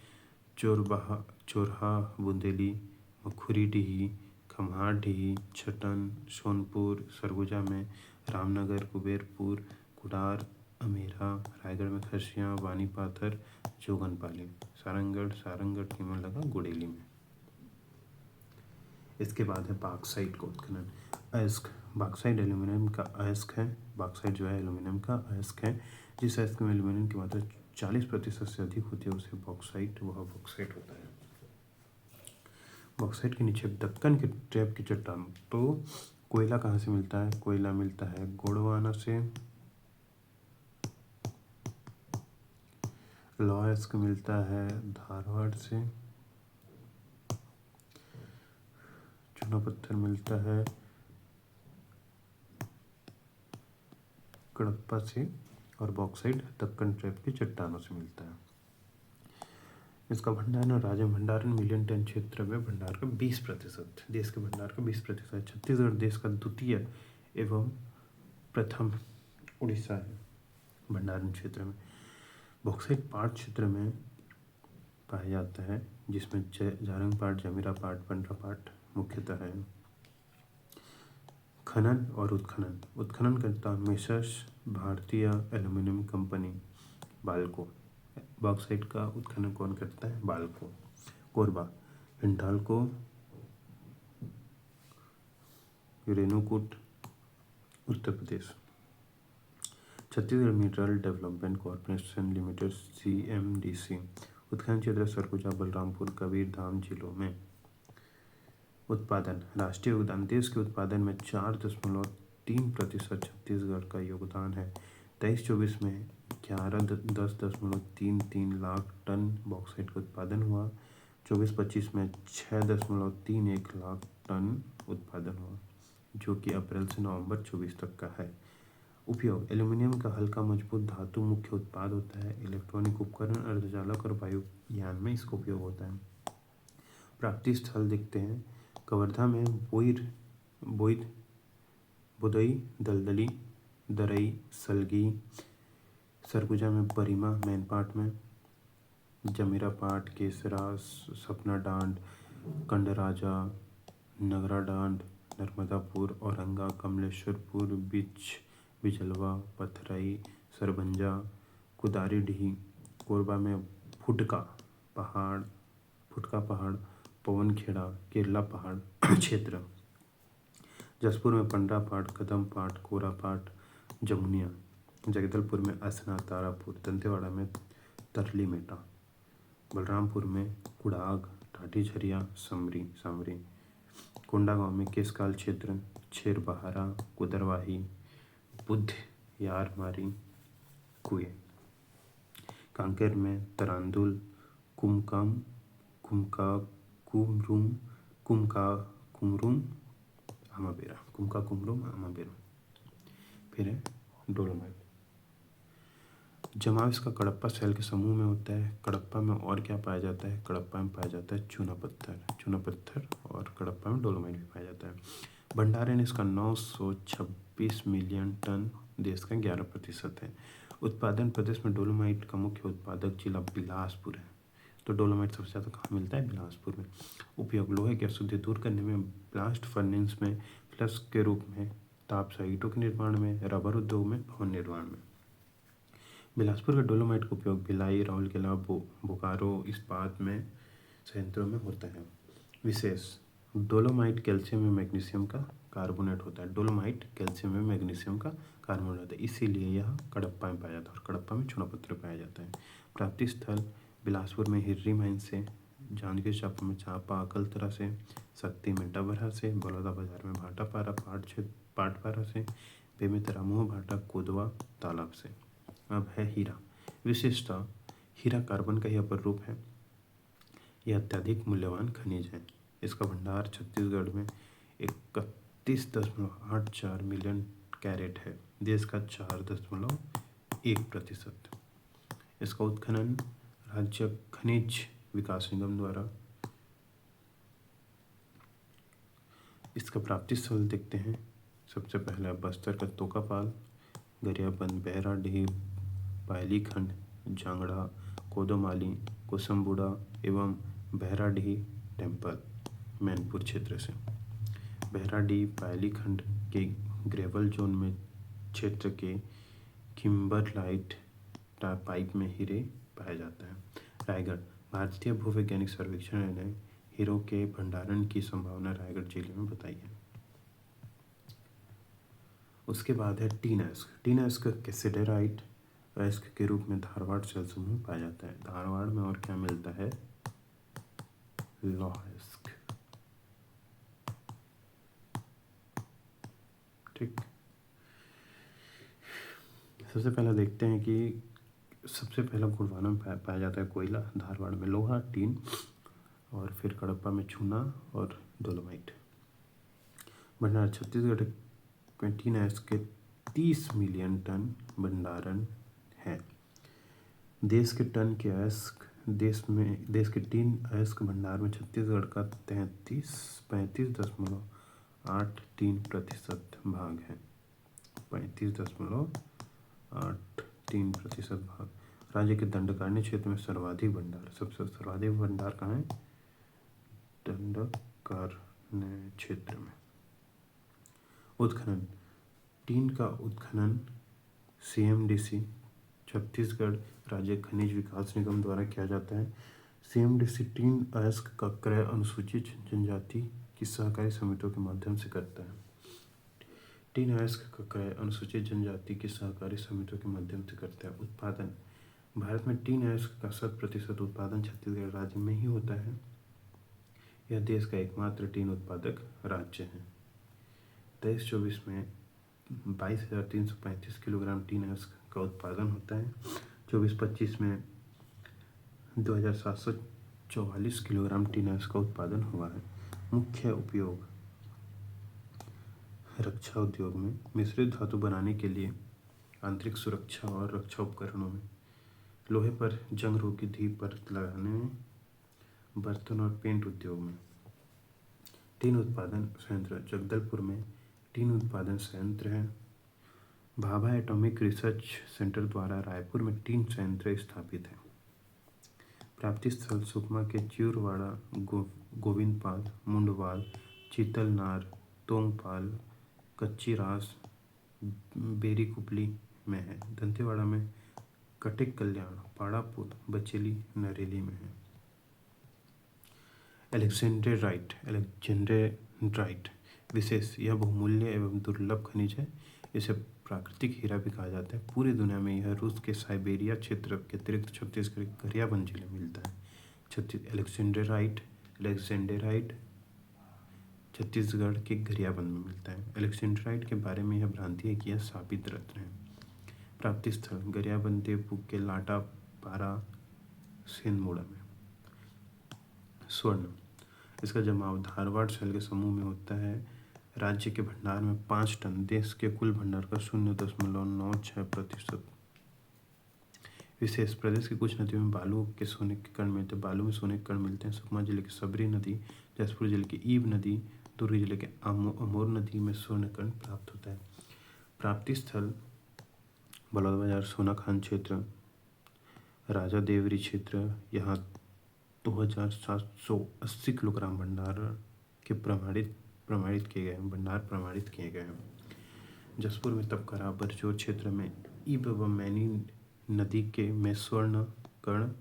चोरहा, बुंदेली, मखुरीडीह, खम्हारडीह, छटन, सोनपुर। सरगुजा में रामनगर, कुबेरपुर, कुडार, अमेरा। रायगढ़ में खरसिया, वानीपाथर, जोगनपाली। सारंगढ़ कीमन लगा गुड़ेली में। इसके बाद है बॉक्साइट का उत्खनन। अयस्क बॉक्साइट एल्यूमिनियम का अयस्क है। बॉक्साइट जो है एल्यूमिनियम का अयस्क है। जिस अयस्क में एल्यूमिनियम की मात्रा 40% से अधिक होती है उसे बॉक्साइट वह बॉक्साइट होता है। बॉक्साइट के नीचे दक्कन के ट्रैप की चट्टान। तो कोयला कहाँ से मिलता है? कोयला मिलता है गोंडवाना से। लौह अयस्क मिलता है धारवाड़ से। चूना पत्थर मिलता है कडप्पा से। और बॉक्साइट दक्कन ट्रैप की चट्टानों से मिलता है। इसका भंडारण और राज्य भंडारण मिलियन टन क्षेत्र में भंडार का 20%। देश के भंडार का 20%। छत्तीसगढ़ देश का द्वितीय एवं प्रथम उड़ीसा है भंडारण क्षेत्र में। बॉक्साइट पाट क्षेत्र में पाया जाता है जिसमें जारंग पाट, जमीरा पाट, पंडरा पाट मुख्यतः है। खनन और उत्खनन। उत्खनन करता मेसर्स भारतीय एल्यूमिनियम कंपनी बाल्को। बॉक्साइट का उत्खनन कौन करता है? BALCO. Korba Hindalco, Renukoot, Uttar Pradesh. Chhattisgarh mineral development corporation limited CMDC। उत्खनन क्षेत्र सरगुजा, बलरामपुर, कबीरधाम जिलों में। उत्पादन। राष्ट्रीय योगदान। देश के उत्पादन में 4.3% छत्तीसगढ़ का योगदान है। 23-24 में 11-10.33 लाख टन बॉक्साइट का उत्पादन हुआ। 24-25 में 6.31 लाख टन उत्पादन हुआ, जो कि अप्रैल से नवंबर 24 तक का है। उपयोग। एल्यूमिनियम का हल्का मजबूत धातु मुख्य उत्पाद होता है। इलेक्ट्रॉनिक उपकरण, अर्धचालक और वायुयान में इसका उपयोग होता है। प्राप्ति स्थल देखते हैं। कवर्धा में बुदई, दलदली, दरई, सलगी। सरगुजा में बरीमा, मैनपाट में। जमीरा पाट, केसरा, सपना डांड, कंडराजा, नगरा डांड, नर्मदापुर, औरंगा, कमलेश्वरपुर, बिजलवा, पथरई, सरबंजा, कुदारीडीह। कोरबा में फुटका पहाड़, पवनखेड़ा, केरला पहाड़ क्षेत्र। जसपुर में पंडरा पाट, कदम पाट, कोरा पाट, जमुनिया। जगदलपुर में असना, तारापुर। दंतेवाड़ा में तरली मेटा। बलरामपुर में कुड़ाग, टाटी झरिया, सामरी। कोंडागांव में केसकाल क्षेत्र, छेरबहारा, कुदरवाही, बुद्ध यारमारी, कुए। कांकेर में तरांदुल, कुमका कुमरूम, आमाबेरा। फिर है डोलोमाइट। जमाव इसका कडप्पा शैल के समूह में होता है। कडप्पा में और क्या पाया जाता है? कडप्पा में पाया जाता है चूना पत्थर और कडप्पा में डोलोमाइट भी पाया जाता है। भंडारण इसका 926 मिलियन टन, देश का 11% है। उत्पादन प्रदेश में डोलोमाइट का मुख्य उत्पादक जिला बिलासपुर है। तो डोलोमाइट सबसे ज़्यादा कहाँ मिलता है? बिलासपुर में। उपयोग। लोहे की अशुद्धि दूर करने में, ब्लास्ट फर्नेस में, फ्लस के रूप में, ताप साइटों के निर्माण में, रबर उद्योग में, भवन निर्माण में। बिलासपुर के डोलोमाइट का उपयोग भिलाई, राउरकेला, बोकारो इस्पात में संयंत्रों में होता है। विशेष। डोलोमाइट कैल्शियम में मैग्नीशियम का कार्बोनेट होता है। डोलोमाइट कैल्शियम में मैग्नीशियम का कार्बोनेट होता है, इसीलिए यह कडप्पा में पाया जाता है और कडप्पा में चूना पत्थर पाया जाता है। प्राप्ति स्थल। बिलासपुर में हिर्री माइन से, जांजगीर चांपा में चांपा अकलतरा से, शक्ति में डबरा से, बलौदा बाजार में भाटापारा पाटपारा से, बेमेतरा मुँह भाटा कोदवा तालाब से। अब है हीरा। विशेषता। हीरा कार्बन का ही अपर रूप है। यह अत्यधिक मूल्यवान खनिज है। इसका भंडार छत्तीसगढ़ में 31.84 मिलियन कैरेट है, देश का 4.1%। इसका उत्खनन राज्य खनिज विकास निगम द्वारा। इसका प्राप्ति स्थल देखते हैं। सबसे पहला बस्तर का तोकापाल, गरियाबंद, बहराडीह, पायलीखंड, जांगड़ा, कोदोमाली, कोसमबुड़ा एवं बहराडीह टेम्पल मैनपुर क्षेत्र से। बहराडीह पायलीखंड के ग्रेवल जोन में क्षेत्र के किम्बरलाइट पाइप में हीरे पाया जाता है। रायगढ़। भारतीय भूवैज्ञानिक सर्वेक्षण ने हीरों के भंडारण की संभावना रायगढ़ जिले में बताई है। उसके बाद है टीन अयस्क। टीन अयस्क कैसेडेराइट अयस्क के रूप में धारवाड़ जल समूह पाया जाता है। धारवाड़ में और क्या मिलता है? लौह अयस्क। ठीक, सबसे पहले देखते हैं कि सबसे पहला गोंडवाना में पाया जाता है कोयला, धारवाड़ में लोहा, टीन, और फिर कडप्पा में चूना और डोलोमाइट। भंडार छत्तीसगढ़ में टीन अयस्क के 30 मिलियन टन भंडारण है। देश के टीन अयस्क भंडार में छत्तीसगढ़ का 35.83% भाग है। 35.83% भाग। राज्य के दंडकारण्य क्षेत्र में सर्वाधिक भंडार, सबसे सर्वाधिक भंडार कहाँ है? दंडकारण्य क्षेत्र में। उत्खनन, टीन का उत्खनन CMDC छत्तीसगढ़ राज्य खनिज विकास निगम द्वारा किया जाता है। CMDC टीन अयस्क का क्रय अनुसूचित जनजाति की सहकारी समितियों के माध्यम से करता है। टीन अयस्क का क्रय अनुसूचित जनजाति की सहकारी समितियों के माध्यम से करता है। उत्पादन, भारत में टीन अयस्क का 100% उत्पादन छत्तीसगढ़ राज्य में ही होता है। यह देश का एकमात्र टीन उत्पादक राज्य है। 23-24 में 22,335 किलोग्राम टीन अयस्क का उत्पादन होता है। 24-25 में 2,744 किलोग्राम टीन अयस्क का उत्पादन हुआ है। मुख्य उपयोग, रक्षा उद्योग में, मिश्रित धातु बनाने के लिए, आंतरिक सुरक्षा और रक्षा उपकरणों में, लोहे पर जंग रोधी परत लगाने में, बर्तन और पेंट उद्योग में। टीन उत्पादन संयंत्र, जगदलपुर में टीन उत्पादन संयंत्र है। भाभा एटॉमिक रिसर्च सेंटर द्वारा रायपुर में टीन संयंत्र स्थापित है। प्राप्ति स्थल, सुकमा के चिउरवाड़ा, गोविंदपाल, मुंडवाल, चीतलनार, तोंगपाल, कच्ची रास, बेरीकुपली में है। दंतेवाड़ा में कटिक कल्याण, पाड़ापुर, बचेली, नरेली में है। एलेक्जेंड्रेराइट विशेष, यह बहुमूल्य एवं दुर्लभ खनिज है। इसे प्राकृतिक हीरा भी कहा जाता है। पूरी दुनिया में यह रूस के साइबेरिया क्षेत्र के अतिरिक्त छत्तीसगढ़ के गरियाबंद जिले में मिलता है। एलेक्जेंड्रेराइट छत्तीसगढ़ के गरियाबंद में मिलता है। एलेक्जेंड्राइट के बारे में यह भ्रांति है कि यह साबित रत्न है। प्राप्ति स्थल, गरियाबंद, देवपुर के लाटा पारा, सेंदमोड़ा में। स्वर्ण, इसका जमाव धारवाड़ शैल के समूह में होता है। राज्य के भंडार में 5 टन, देश के कुल भंडार का 0.96%। विशेष, प्रदेश की कुछ नदियों में बालू के सोने के कण मिलते हैं। बालू में सोने के कण मिलते हैं। सुकमा जिले की सबरी नदी, जसपुर जिले की ईब नदी, दुर्ग जिले के अमोर नदी में स्वर्ण कण प्राप्त होता है। प्राप्ति स्थल, बलौदाबाजार, सोनाखान क्षेत्र, राजा देवरी क्षेत्र। यहाँ 2,780 किलोग्राम भंडार के प्रमाणित किए गए हैं। भंडार प्रमाणित किए गए हैं। जसपुर में तपकरा, बरजोर क्षेत्र में ईब व मैनी नदी के में स्वर्ण कण।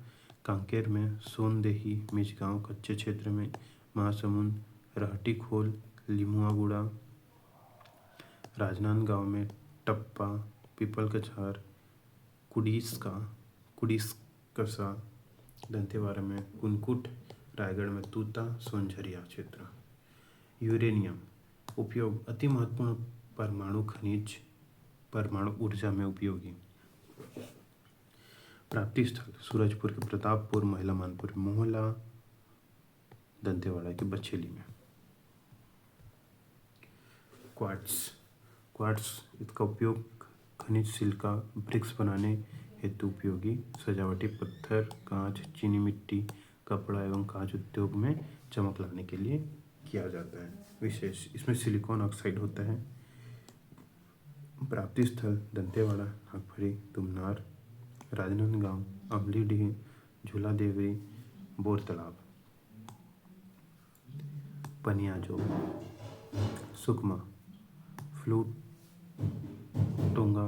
कांकेर में सोनदेही, मिचगांव कच्चे क्षेत्र में, महासमुंद, रहटी खोल, लिमुआगुड़ा, राजनांदगांव में टप्पा, पीपल कछार, कुड़ीसकसा, दंतेवाड़ा में कुनकुट, रायगढ़ में तूता, सोनझरिया क्षेत्र। यूरेनियम उपयोग, अति महत्वपूर्ण परमाणु खनिज, परमाणु ऊर्जा में उपयोगी। प्राप्ति स्थल, सूरजपुर के प्रतापपुर, महिला मानपुर, मोहला, दंतेवाड़ा के बचेली में। क्वार्ट्स, इसका उपयोग खनिज सिलिका ब्रिक्स बनाने हेतु उपयोगी। सजावटी पत्थर, कांच, चीनी मिट्टी, कपड़ा एवं कांच उद्योग में चमक लाने के लिए किया जाता है। विशेष, इसमें सिलिकॉन ऑक्साइड होता है। प्राप्ति स्थल, दंतेवाड़ा, नागफड़ी, तुमनार, राजनांदगांव, अमलीडीह, झूला देवरी, बोर तालाब। पनियाजो, सुकमा, फ्लूट, टोंगा,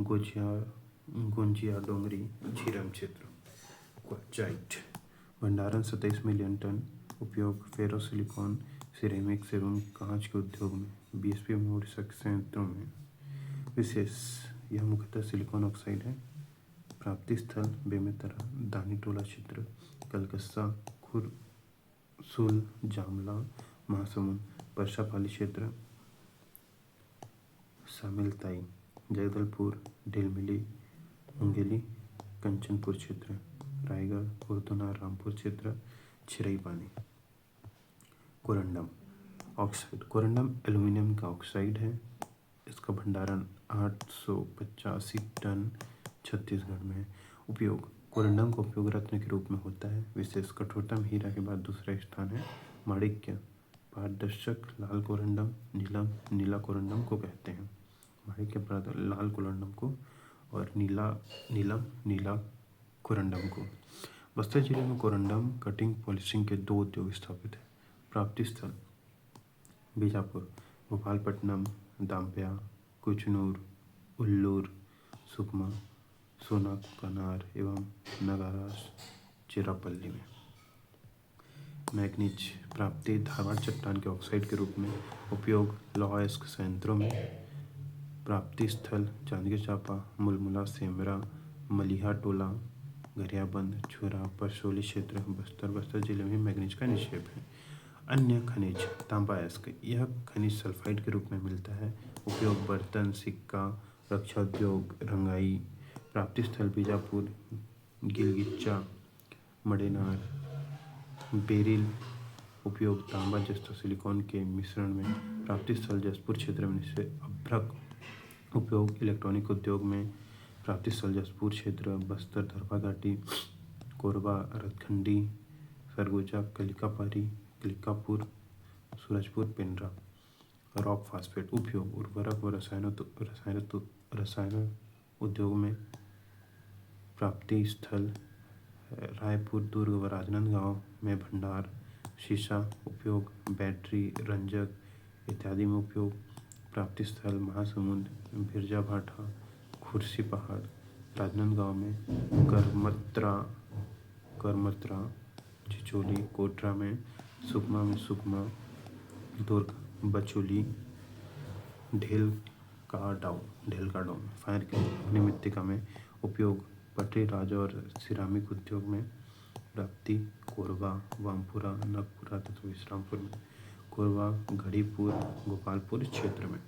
गोंजिया डोंगरी, झीरम क्षेत्र। क्वार्ट्जाइट, भंडारण 27 मिलियन टन। उपयोग फेरोसिलिकॉन, सिरेमिक्स एवं कांच के उद्योग में। BSP में उड़ीसा के संयंत्रों में। विशेष, यह मुख्यतः सिलिकॉन ऑक्साइड है। प्राप्ति स्थल बेमेतरा, दानीटोला क्षेत्र, कलकत्ता, खुरसूल, जामला, महासमुंद, परसापाली क्षेत्र, शामिलताई, जगदलपुर, ढिलमिली, मुंगेली, कंचनपुर क्षेत्र, रायगढ़, उर्दुना, रामपुर क्षेत्र, छिरई पानी। कोरंडम ऑक्साइड, कोरंडम एल्यूमिनियम का ऑक्साइड है। इसका भंडारण 885 टन छत्तीसगढ़ में है। उपयोग, कोरंडम का उपयोग रत्न के रूप में होता है। विशेष, कठोरता में हीरा के बाद दूसरा स्थान है। माणिक्य, पारदर्शक लाल कोरंडम, नीला कोरंडम को कहते हैं। माणिक्य लाल कोरंडम को और नीला कोरंडम को। बस्तर जिले में कोरंडम कटिंग पॉलिशिंग के 2 उद्योग स्थापित हैं। प्राप्ति स्थल बीजापुर, भोपालपट्टनम, दाम्पिया, कुचनूर, उल्लूर, सुकमा, सोनाकनार एवं नगारास, चिरापल्ली में। मैग्नीज प्राप्ति धारवाड़ चट्टान के ऑक्साइड के रूप में। उपयोग, लौह अयस्क संयंत्रों में। प्राप्ति स्थल जांजगीर चांपा, मुलमुला, सेमरा, मलिहा टोला, गरियाबंद, छुरा, परसोली क्षेत्र, बस्तर जिले में मैग्नीज का निक्षेप है। अन्य खनिज, तांबा अयस्क, यह खनिज सल्फाइड के रूप में मिलता है। उपयोग, बर्तन, सिक्का, रक्षा उद्योग, रंगाई। प्राप्ति स्थल बीजापुर, गिलगिच्चा, मडेनार, बेरिल। उपयोग, तांबा जस्ता सिलिकॉन के मिश्रण में। प्राप्ति स्थल जसपुर क्षेत्र में से अभ्रक। उपयोग, इलेक्ट्रॉनिक उद्योग में। प्राप्ति स्थल जसपुर क्षेत्र, बस्तर, दरभा घाटी, कोरबा, रतखंडी, सरगुजा, कलिकापारी, कलिकापुर, सूरजपुर, पेंड्रा। Rock phosphate. उपयोग, उर्वरक व रसायन उद्योग में। प्राप्ति स्थल रायपुर, दुर्ग व राजनांदगांव में भंडार। शीशा। उपयोग, बैटरी, रंजक इत्यादि में उपयोग। प्राप्ति स्थल महासमुंद, बिरजा भाटा, खुर्सी पहाड़, राजनांदगांव में। करमत्रा, चिचोली, कोटरा में। सुकमा में सुकमा, दुर्ग, बचोली, ढेलकाडो फायर की मृत्तिका में। उपयोग, पटरी, राजा और सिरामिक उद्योग में। प्राप्ति, कोरबा, वामपुरा, नगपुरा तथा विश्रामपुर में। कोरबा, घड़ीपुर, गोपालपुर क्षेत्र में।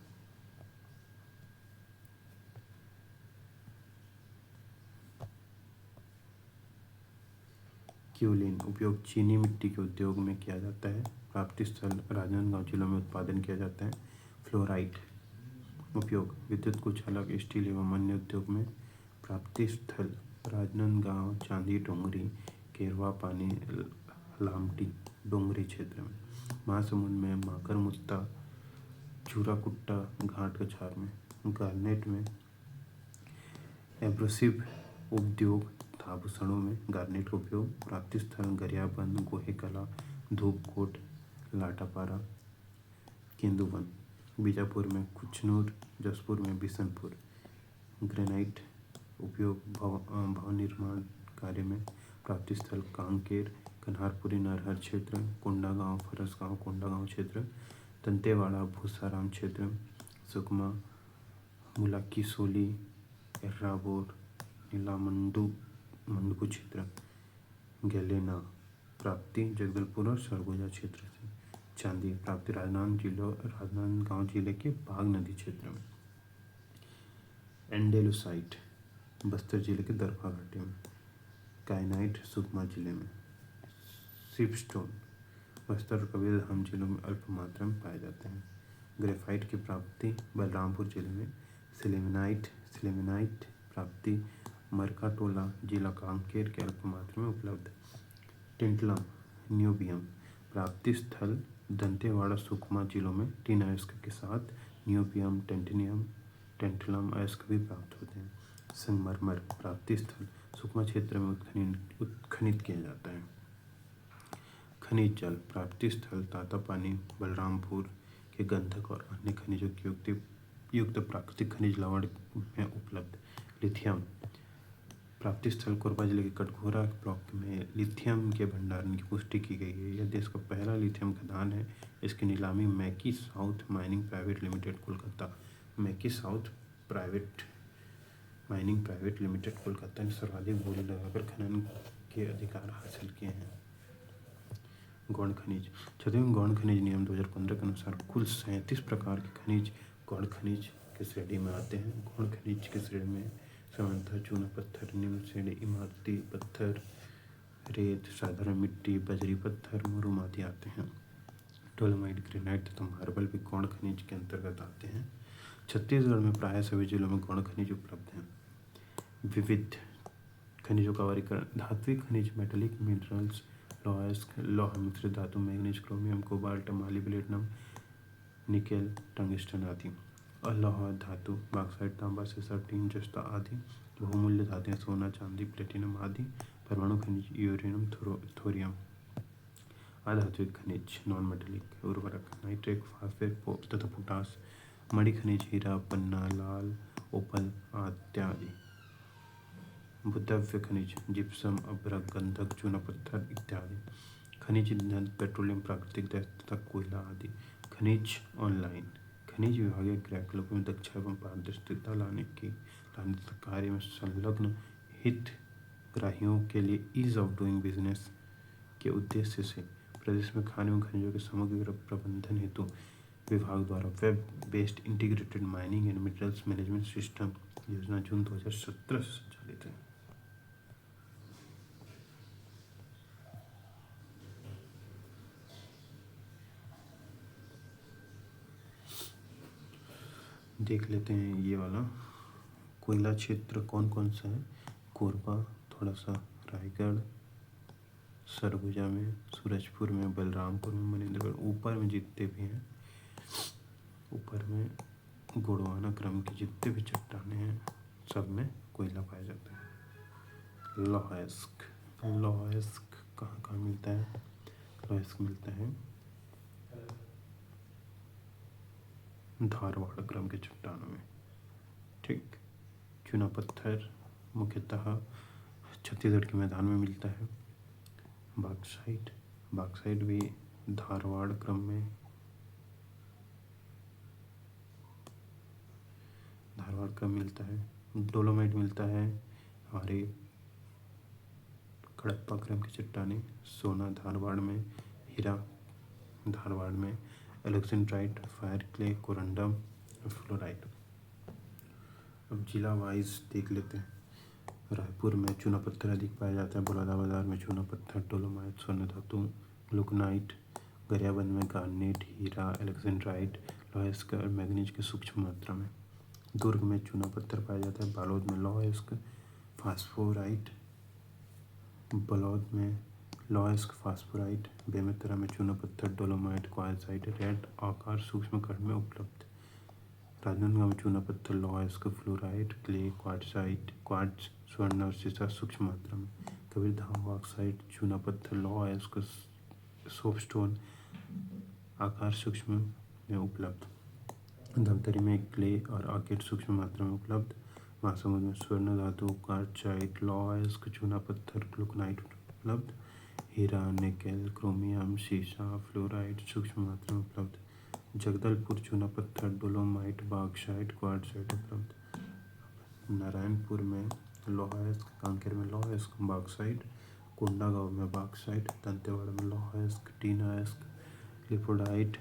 क्यूलिन। उपयोग, चीनी मिट्टी के उद्योग में किया जाता है। प्राप्ति स्थल राजनांदगांव जिलों में उत्पादन किया जाता है। फ्लोराइड। उपयोग, विद्युत कुचालक, स्टील एवं अन्य उद्योग में। प्राप्ति स्थल राजनांदगांव, चांदी डोंगरी, केरवा पानी, लामटी डोंगरी क्षेत्र में। महासमुंद में माकर मुत्ता, चूराकुट्टा घाट कछार में। गार्नेट में एब्रेसिव उद्योग तथा आभूषणों में गार्नेट का उपयोग। प्राप्ति स्थल गरियाबंद, गोहेकला, धूपकोट, लाटापारा, केंदुवन। बीजापुर में कुचनूर, जसपुर में बिशनपुर। ग्रेनाइट। उपयोग, भवन निर्माण कार्य में। प्राप्ति स्थल कांकेर, कन्हारपुरी, नरहर क्षेत्र, कोंडागांव, फरसगांव, कोंडागांव क्षेत्र, दंतेवाड़ा, भूसाराम क्षेत्र, सुकमा, मुलाकी सोली, एर्राबोर, नीलामंडू क्षेत्र, गैलेना। प्राप्ति जगदलपुर और सरगुजा क्षेत्र से। चांदी। प्राप्ति राजनांदगांव जिले के बाघ नदी क्षेत्र में। एंडेलुसाइट, बस्तर जिले के दरभा घाटी में। काइनाइट, सुकमा जिले में। सीपस्टोन, बस्तर और कबीरधाम जिलों में अल्प मात्रा में पाए जाते हैं। ग्रेफाइट की प्राप्ति बलरामपुर जिले में। सिलेमेनाइट प्राप्ति मरकाटोला, जिला कांकेर के अल्प मात्रा में उपलब्ध। टिंटलम, न्यूबियम। प्राप्ति स्थल दंतेवाड़ा, सुकमा जिलों में टिन अयस्क के साथ न्यूबियम, टेंटलम अयस्क भी प्राप्त होते हैं। संगमरमर। प्राप्ति स्थल सुकमा क्षेत्र में उत्खनित किया जाता है। खनिज जल। प्राप्ति स्थल तातापानी, बलरामपुर के गंधक और अन्य खनिजों की युक्त प्राकृतिक खनिज लवण में उपलब्ध। लिथियम। प्राप्ति स्थल कोरबा जिले के कटघोरा ब्लॉक में लिथियम के भंडारण की पुष्टि की गई है। यह देश का पहला लिथियम खदान है। इसकी नीलामी मैकी south mining private limited, Kolkata. मैकी south mining private limited Kolkata ने सर्वाधिक बोली लगाकर खनन के अधिकार हासिल किए हैं। गौण खनिज। छठवें गौण खनिज नियम 2015 के अनुसार कुल 37 प्रकार के खनिज गौण खनिज की श्रेणी में आते हैं। गौण खनिज की श्रेणी में सामान्यतः चूना पत्थर, निम्न श्रेणी इमारती पत्थर, रेत, साधारण मिट्टी, बजरी पत्थर, मुरुम आदि आते हैं। डोलोमाइट, ग्रेनाइट तथा मार्बल भी गौण खनिज के अंतर्गत आते हैं। छत्तीसगढ़ में प्राय सभी जिलों में गौण खनिज उपलब्ध हैं। विविध खनिजों का वर्गीकरण। धात्विक खनिज मेटेलिक मिनरल्स, लौह मिश्रित धातु, manganese, chromium, cobalt, molybdenum, nickel, tungsten आदि। अलौह धातु बॉक्साइट, तांबा, सीसा, टीन, जस्ता आदि। बहुमूल्य धातुएं सोना, चांदी, प्लेटिनम आदि। परमाणु खनिज यूरेनियम, थोरियम। अधात्विक खनिज नॉन मेटेलिक उर्वरक नाइट्रेट, फास्फेट तथा पोटास। मणि खनिज हीरा, पन्ना, लाल, ओपल इत्यादि। भूद्रव्य खनिज जिप्सम, अभ्रक, गंधक, चूना पत्थर इत्यादि। खनिज ईंधन पेट्रोलियम, प्राकृतिक गैस तथा कोयला आदि। खनिज ऑनलाइन। खनिज विभागीय क्रियाकलापों में दक्षता एवं पारदर्शिता लाने तथा कार्य में संलग्न हितग्राहियों के लिए ईज ऑफ डूइंग बिजनेस के उद्देश्य से प्रदेश में खान एवं खनिजों के समग्र प्रबंधन हेतु विभाग द्वारा web based integrated mining and minerals management system योजना जून 2017 से संचालित है। देख लेते हैं ये वाला कोयला क्षेत्र कौन कौन सा है। कोरबा, थोड़ा सा रायगढ़, सरगुजा में, सूरजपुर में, बलरामपुर में, मनेन्द्रगढ़। ऊपर में जितने भी हैं, ऊपर में गोंडवाना क्रम की जितने भी चट्टानें हैं सब में कोयला पाया जाता है। लौह अयस्क कहाँ कहाँ मिलता है? लौह अयस्क मिलता है धारवाड़ क्रम के चट्टानों में। ठीक। चूना पत्थर मुख्यतः छत्तीसगढ़ के मैदान में मिलता है। बॉक्साइट भी धारवाड़ क्रम में, मिलता है। डोलोमाइट मिलता है हमारे हड़प्पा क्रम की चट्टानें। सोना धारवाड़ में, हीरा धारवाड़ में, एलेक्जेंड्राइट, फायर क्ले, कोरंडम, फ्लोराइट। अब जिला वाइज देख लेते हैं। रायपुर में चूना पत्थर अधिक पाया जाता है। बलौदाबाजार में चूना पत्थर, डोलोमाइट, स्वर्ण धातु, लुकनाइट। गरियाबंद में गार्नेट, हीरा, एलेक्जेंड्राइट, लौह अयस्क और मैग्नीज की सूक्ष्म मात्रा में। दुर्ग में चूना पत्थर पाया जाता है। बालोद में लौह अयस्क, फास्फोराइट। बलौद में लौह अयस्क, फास्फोराइट। बेमेतरा में चूना पत्थर, डोलोमाइट, क्वार्ट्जाइट, रेड आकार सूक्ष्म कण में उपलब्ध। राजनांदगांव में चूना पत्थर, लौह अयस्क, फ्लोराइट, क्ले, क्वार्ट्ज, स्वर्ण और सीसा सूक्ष्म मात्रा में। कबीरधाम बॉक्साइट, चूना पत्थर, लौह अयस्क, सोपस्टोन आकार सूक्ष्म में उपलब्ध। धमतरी में क्ले और आकेट सूक्ष्म मात्रा में उपलब्ध। महासमुंद में स्वर्ण धातु, क्वार्ट्जाइट, लौह अयस्क, चूना पत्थर, ग्लूकनाइट उपलब्ध। हीरा, निकेल, क्रोमियम, सीसा, फ्लोराइट सूक्ष्म मात्रा में उपलब्ध। जगदलपुर चूना पत्थर, डोलोमाइट, बॉक्साइट, क्वार्ट्जाइट उपलब्ध। नारायणपुर में लौह अयस्क, कांकेर में लौह अयस्क, बॉक्साइट, कोंडागांव में बॉक्साइट, दंतेवाड़ा में लौह अयस्क, टीन अयस्क, लिपोडाइट,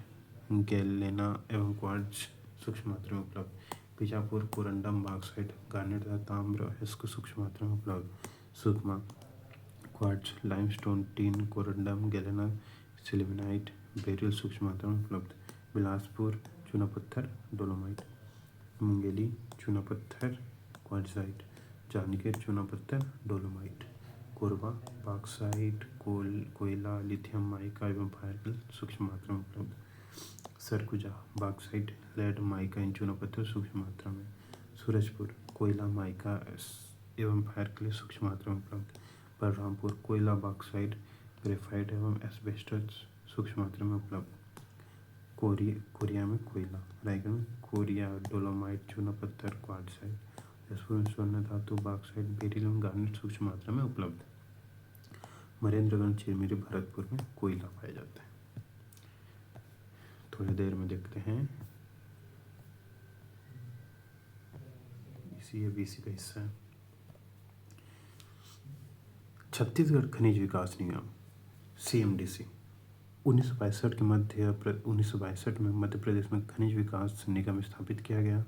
गैलेना एवं क्वार्ट्ज सूक्ष्म मात्रा में उपलब्ध। बीजापुर कोरंडम, बॉक्साइट, गार्नेट तथा ताम्र अयस्क सूक्ष्म मात्रा में उपलब्ध। Sukma quartz, limestone, tin, corundum, galena, sylvinite, beryl सूक्ष्म मात्रा में उपलब्ध। बिलासपुर चूना पत्थर, डोलोमाइट। मुंगेली चूना पत्थर, क्वार्ट्जाइट। जांजगीर चूना पत्थर, डोलोमाइट। कोरबा बॉक्साइट, कोयला, लिथियम, माइका एवं फायर सूक्ष्म मात्रा में उपलब्ध। सरगुजा बॉक्साइट, लेड, माइका इन चूना पत्थर सूक्ष्म मात्रा में। सूरजपुर कोयला, माइका एवं फायर क्ले सूक्ष्म मात्रा में उपलब्ध। बलरामपुर कोयला, बॉक्साइट, ग्रेफाइट एवं एस्बेस्टस सूक्ष्म मात्रा में उपलब्ध। कोरिया में कोयला। रायगढ़ में कोरिया, डोलोमाइट, चूना पत्थर, क्वार्ट्जाइट। जसपुर में स्वर्ण धातु, बॉक्साइट, बेरिल एवं गार्नेट सूक्ष्म मात्रा में उपलब्ध। महेंद्रगढ़, चिरमिरी, भरतपुर में कोयला पाया जाता है। थोड़ी देर में देखते हैं ये बीसी का हिस्सा है। छत्तीसगढ़ खनिज विकास निगम CMDC 1962 में मध्य प्रदेश में खनिज विकास निगम स्थापित किया गया।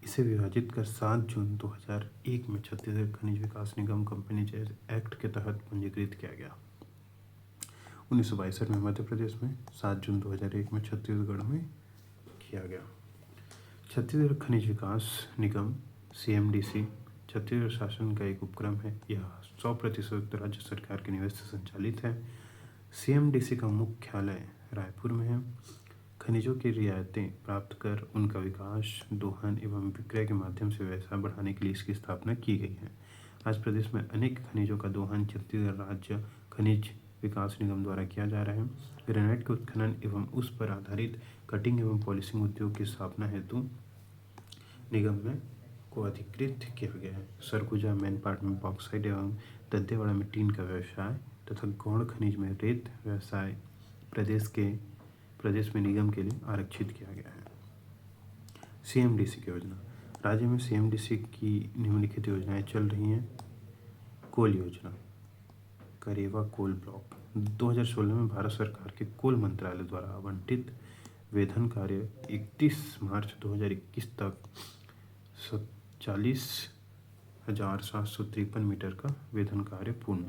इसे विभाजित कर 7 जून 2001 में छत्तीसगढ़ खनिज विकास निगम कंपनीज एक्ट के तहत पंजीकृत किया गया। 1962 में मध्य प्रदेश में, 7 जून 2001 में छत्तीसगढ़ में किया गया। छत्तीसगढ़ खनिज विकास निगम CMDC छत्तीसगढ़ शासन का एक उपक्रम है। यह 100% राज्य सरकार के निवेश से संचालित है। CMDC का मुख्यालय रायपुर में है। खनिजों की रियायतें प्राप्त कर उनका विकास, दोहन एवं विक्रय के माध्यम से व्यवसाय बढ़ाने के लिए इसकी स्थापना की गई है। आज प्रदेश में अनेक खनिजों का दोहन छत्तीसगढ़ राज्य खनिज विकास निगम द्वारा किया जा रहा है। ग्रेनाइट के उत्खनन एवं उस पर आधारित कटिंग एवं पॉलिशिंग उद्योग की स्थापना हेतु निगम में को अधिकृत किया गया है। सरगुजा मैनपाट में बॉक्साइट एवं दंतेवाड़ा में टीन का व्यवसाय तथा गौण खनिज में रेत व्यवसाय प्रदेश में निगम के लिए आरक्षित किया गया है। CMDC की योजना। राज्य में CMDC की निम्नलिखित योजनाएं चल रही हैं। कोल योजना, करेवा कोल ब्लॉक 2016 में भारत सरकार के कोल मंत्रालय द्वारा आवंटित वेधन कार्य 31 मार्च 2021 तक 40,753 मीटर का वेधन कार्य पूर्ण।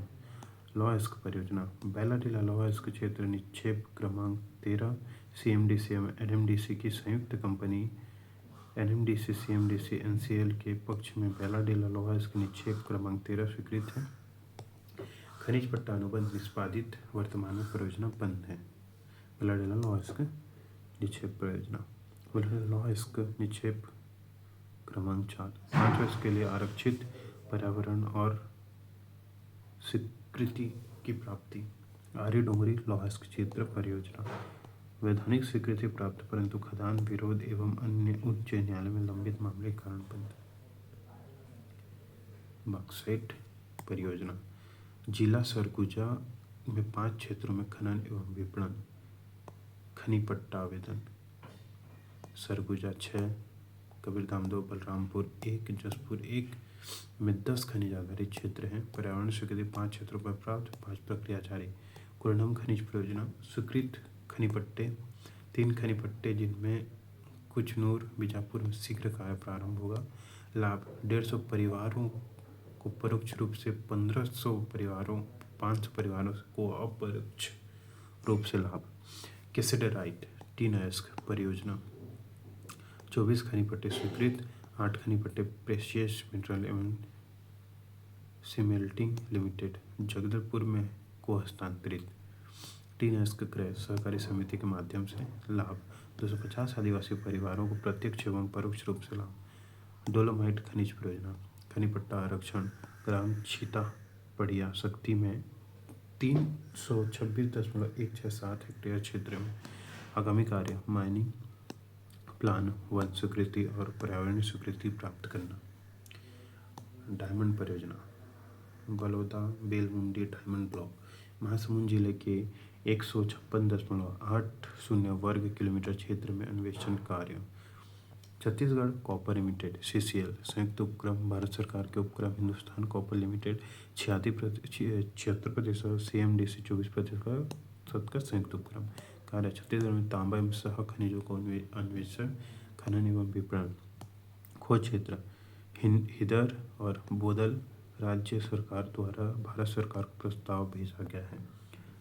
लौह इस्क परियोजना, बैलाडीला लौह इस्क क्षेत्र निक्षेप क्रमांक 13 CMDC एवं NMDC की संयुक्त कंपनी NMDC CMDC NCL के पक्ष में बैलाडीला लौह इस्क निक्षेप क्रमांक 13 स्वीकृत है। खनिज पट्टा अनुबंध निष्पादित, वर्तमान में परियोजना बंद है। बैलाडीला लौह इस्क निक्षेप परियोजना, बैलाडीला लौह इस्क निक्षेप क्रमांक 4 5 वर्ष के लिए आरक्षित, पर्यावरण और स्वीकृति की प्राप्ति। आर्य डोंगरी लौह इस्क क्षेत्र परियोजना, वैधानिक स्वीकृति प्राप्त परंतु खदान विरोध एवं अन्य उच्च न्यायालय में लंबित मामले के कारण बंद। बॉक्साइट परियोजना, जिला सरगुजा में 5 क्षेत्रों में खनन एवं विपणन। खनी पट्टा आवेदन, सरगुजा 6, कबीरधाम 2, बलरामपुर 1, जसपुर 1 में 10 खनिज आधारित क्षेत्र हैं। पर्यावरण स्वीकृति 5 क्षेत्रों पर प्राप्त, 5 प्रक्रिया जारी। कुरनम खनिज परियोजना, स्वीकृत खनी पट्टे 3 खनी पट्टे, जिनमें कुचनूर बीजापुर में शीघ्र कार्य प्रारंभ होगा। लाभ 150 परिवारों को परोक्ष रूप से, 1500 परिवारों 500 परिवारों को अपरोक्ष रूप से लाभ। कैसेडराइट टीन अयस्क परियोजना, 24 खनी पट्टे स्वीकृत, 8 खनी पट्टे प्रेशियस मिनरल एवं सिमेल्टिंग लिमिटेड जगदलपुर में को हस्तांतरित। टीन अयस्क क्रय सहकारी समिति के माध्यम से लाभ, 250 आदिवासी परिवारों को प्रत्यक्ष एवं परोक्ष रूप से लाभ। डोलोमाइट खनिज परियोजना, खनी पट्टा आरक्षण ग्राम छीता पड़िया शक्ति में 326.167 हेक्टेयर क्षेत्र में। आगामी कार्य माइनिंग प्लान, वन स्वीकृति और पर्यावरणीय स्वीकृति प्राप्त करना। डायमंड परियोजना, बलौदा बेलमुंडी डायमंड ब्लॉक, महासमुंद जिले के 156.80 वर्ग किलोमीटर क्षेत्र में अन्वेषण कार्य। छत्तीसगढ़ कॉपर लिमिटेड CCL संयुक्त उपक्रम, भारत सरकार के उपक्रम हिंदुस्तान कॉपर लिमिटेड 76% CMDC 24% का संयुक्त उपक्रम। कार्य छत्तीसगढ़ में तांबा एवं सह खनिजों को अन्वेषण, खनन एवं विपणन। खोज क्षेत्र हिदर और बोदल, राज्य सरकार द्वारा भारत सरकार को प्रस्ताव भेजा गया है।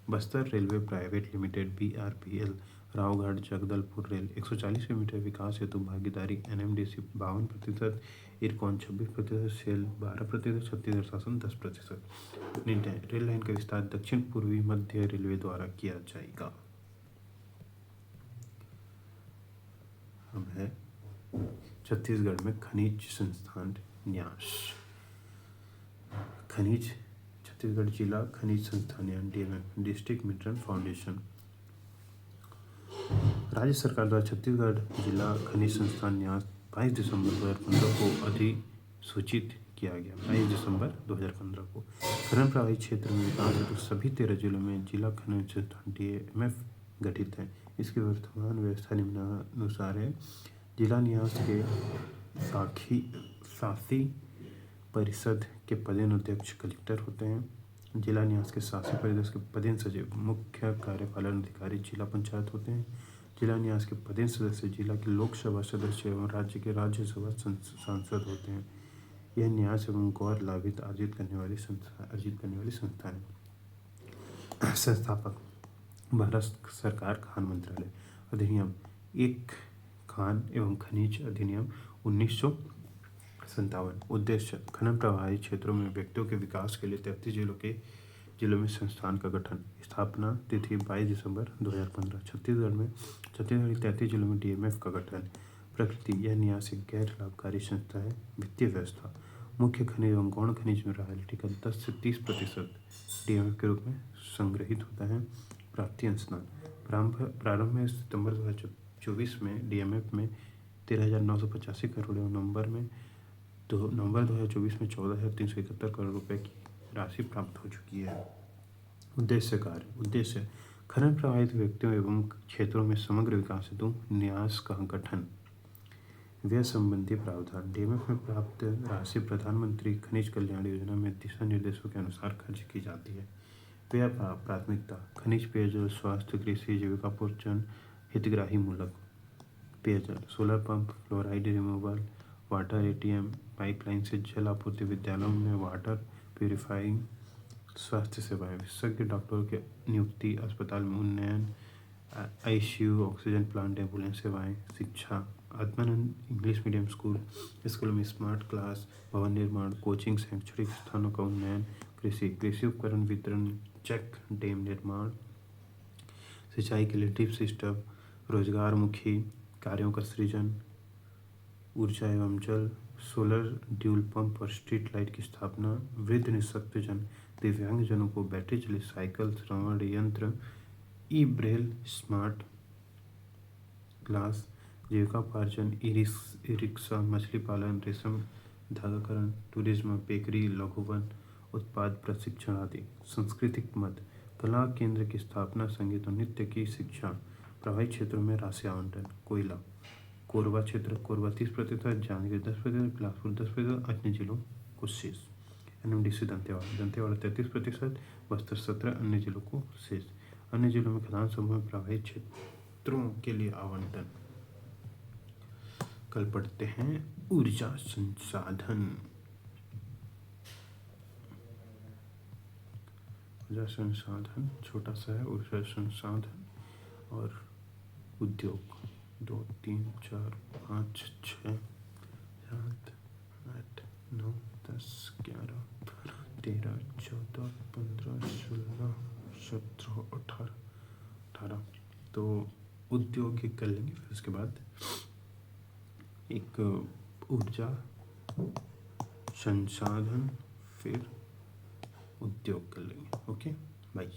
Bastar railway private limited BRPL Raoghat Jagdalpur rail 140 kilometre विकास हेतु भागीदारी। NMDC 52%, इरकॉन 26%, सेल 12%, छत्तीसगढ़ शासन 10%। निर्णय, रेल लाइन का विस्तार दक्षिण पूर्वी मध्य रेलवे द्वारा किया जाएगा। अब है छत्तीसगढ़ में खनिज संस्थान न्यास। खनिज छत्तीसगढ़ जिला खनिज संस्थान DMF डिस्ट्रिक्ट मिनरल फाउंडेशन। राज्य सरकार द्वारा छत्तीसगढ़ जिला खनिज संस्थान न्यास 22 दिसंबर 2015 को अधिसूचित किया गया। 22 दिसंबर 2015 को खनन प्रभावित क्षेत्र में विकास हेतु सभी 13 जिलों में जिला खनिज संस्थान DMF गठित है। इसकी वर्तमान व्यवस्था निम्नानुसार है। जिला न्यास के शासी परिषद के पदेन अध्यक्ष कलेक्टर होते हैं। जिला न्यास के शासी परिषद के पदेन सचिव मुख्य कार्यपालन अधिकारी जिला पंचायत होते हैं। जिला न्यास के पदेन सदस्य जिला के लोकसभा सदस्य एवं राज्य के राज्यसभा सांसद होते हैं। यह न्यास एवं गौर लाभित अर्जित करने वाली संस्था है। संस्थापक भारत सरकार खान मंत्रालय। अधिनियम 1 खान एवं खनिज अधिनियम 1957। उद्देश्य खनन प्रभावित क्षेत्रों में व्यक्तियों के विकास के लिए 33 जिलों में संस्थान का गठन। स्थापना तिथि 22 दिसंबर 2015। छत्तीसगढ़ के 33 जिलों में डीएमएफ का गठन। प्रकृति यह न्यास एक गैर लाभकारी संस्था है। वित्तीय व्यवस्था मुख्य खनिज एवं गौण खनिज में रॉयल्टी का 10 से 30% डीएमएफ के रूप में संग्रहित होता है। प्राप्ति अंशदान प्रारंभ में सितंबर 2024 में डीएमएफ में 13,985 करोड़ एवं नवंबर 2024 में 14,371 करोड़ रुपए की राशि प्राप्त हो चुकी है। उद्देश्य खनन प्रभावित व्यक्तियों एवं क्षेत्रों में समग्र विकास हेतु न्यास का गठन। व्यय संबंधी प्रावधान डीएमएफ में प्राप्त राशि प्रधानमंत्री खनिज कल्याण योजना में दिशा निर्देशों के अनुसार खर्च की जाती है। व्यय प्राथमिकता खनिज पेयजल स्वास्थ्य कृषि जीविकापोषण हितग्राही मूलक पेयजल solar pump fluoride removal water ATM pipeline से जल आपूर्ति विद्यालयों में वाटर प्यूरिफाइंग स्वास्थ्य सेवाएं विशेषज्ञ डॉक्टरों की नियुक्ति अस्पताल में उन्नयन आईसीयू ऑक्सीजन प्लांट एम्बुलेंस सेवाएं शिक्षा आत्मानंद इंग्लिश मीडियम स्कूल में स्मार्ट क्लास भवन निर्माण कोचिंग शैक्षणिक स्थानों का उन्नयन कृषि उपकरण वितरण चेक डैम निर्माण सिंचाई के लिए ड्रिप सिस्टम रोजगारमुखी कार्यों का सृजन ऊर्जा एवं जल सोलर ड्यूल पंप और स्ट्रीट लाइट की स्थापना वृद्ध निःशक्तजन दिव्यांगजनों को बैटरी चालित साइकिल श्रवण यंत्र ई ब्रेल स्मार्ट क्लास जीविकापार्जन ई रिक्शा मछली पालन रेशम धागाकरण टूरिज्म बेकरी लघुवन उत्पाद प्रशिक्षण आदि। सांस्कृतिक मद कला केंद्र की स्थापना संगीत और नृत्य की शिक्षा प्रभावित क्षेत्रों में राशि आवंटन। कोयला कोरबा क्षेत्र कोरबा 30%, जांजगीर 10%, बिलासपुर 10%, अन्य जिलों को शेष। एनएमडीसी दंतेवाड़ा 33%, बस्तर 17, अन्य जिलों को शेष। अन्य जिलों में खदान समूह में प्रभावित क्षेत्रों के लिए आवंटन। कल पढ़ते हैं ऊर्जा संसाधन। ऊर्जा संसाधन छोटा सा है। ऊर्जा संसाधन और उद्योग 2 3 4 5 6 7 8 9 10 11 12 13 14 15 16 17 18 तो उद्योग एक कर लेंगे फिर उसके बाद एक ऊर्जा संसाधन फिर उद्योग कर लेंगे। Okay bye.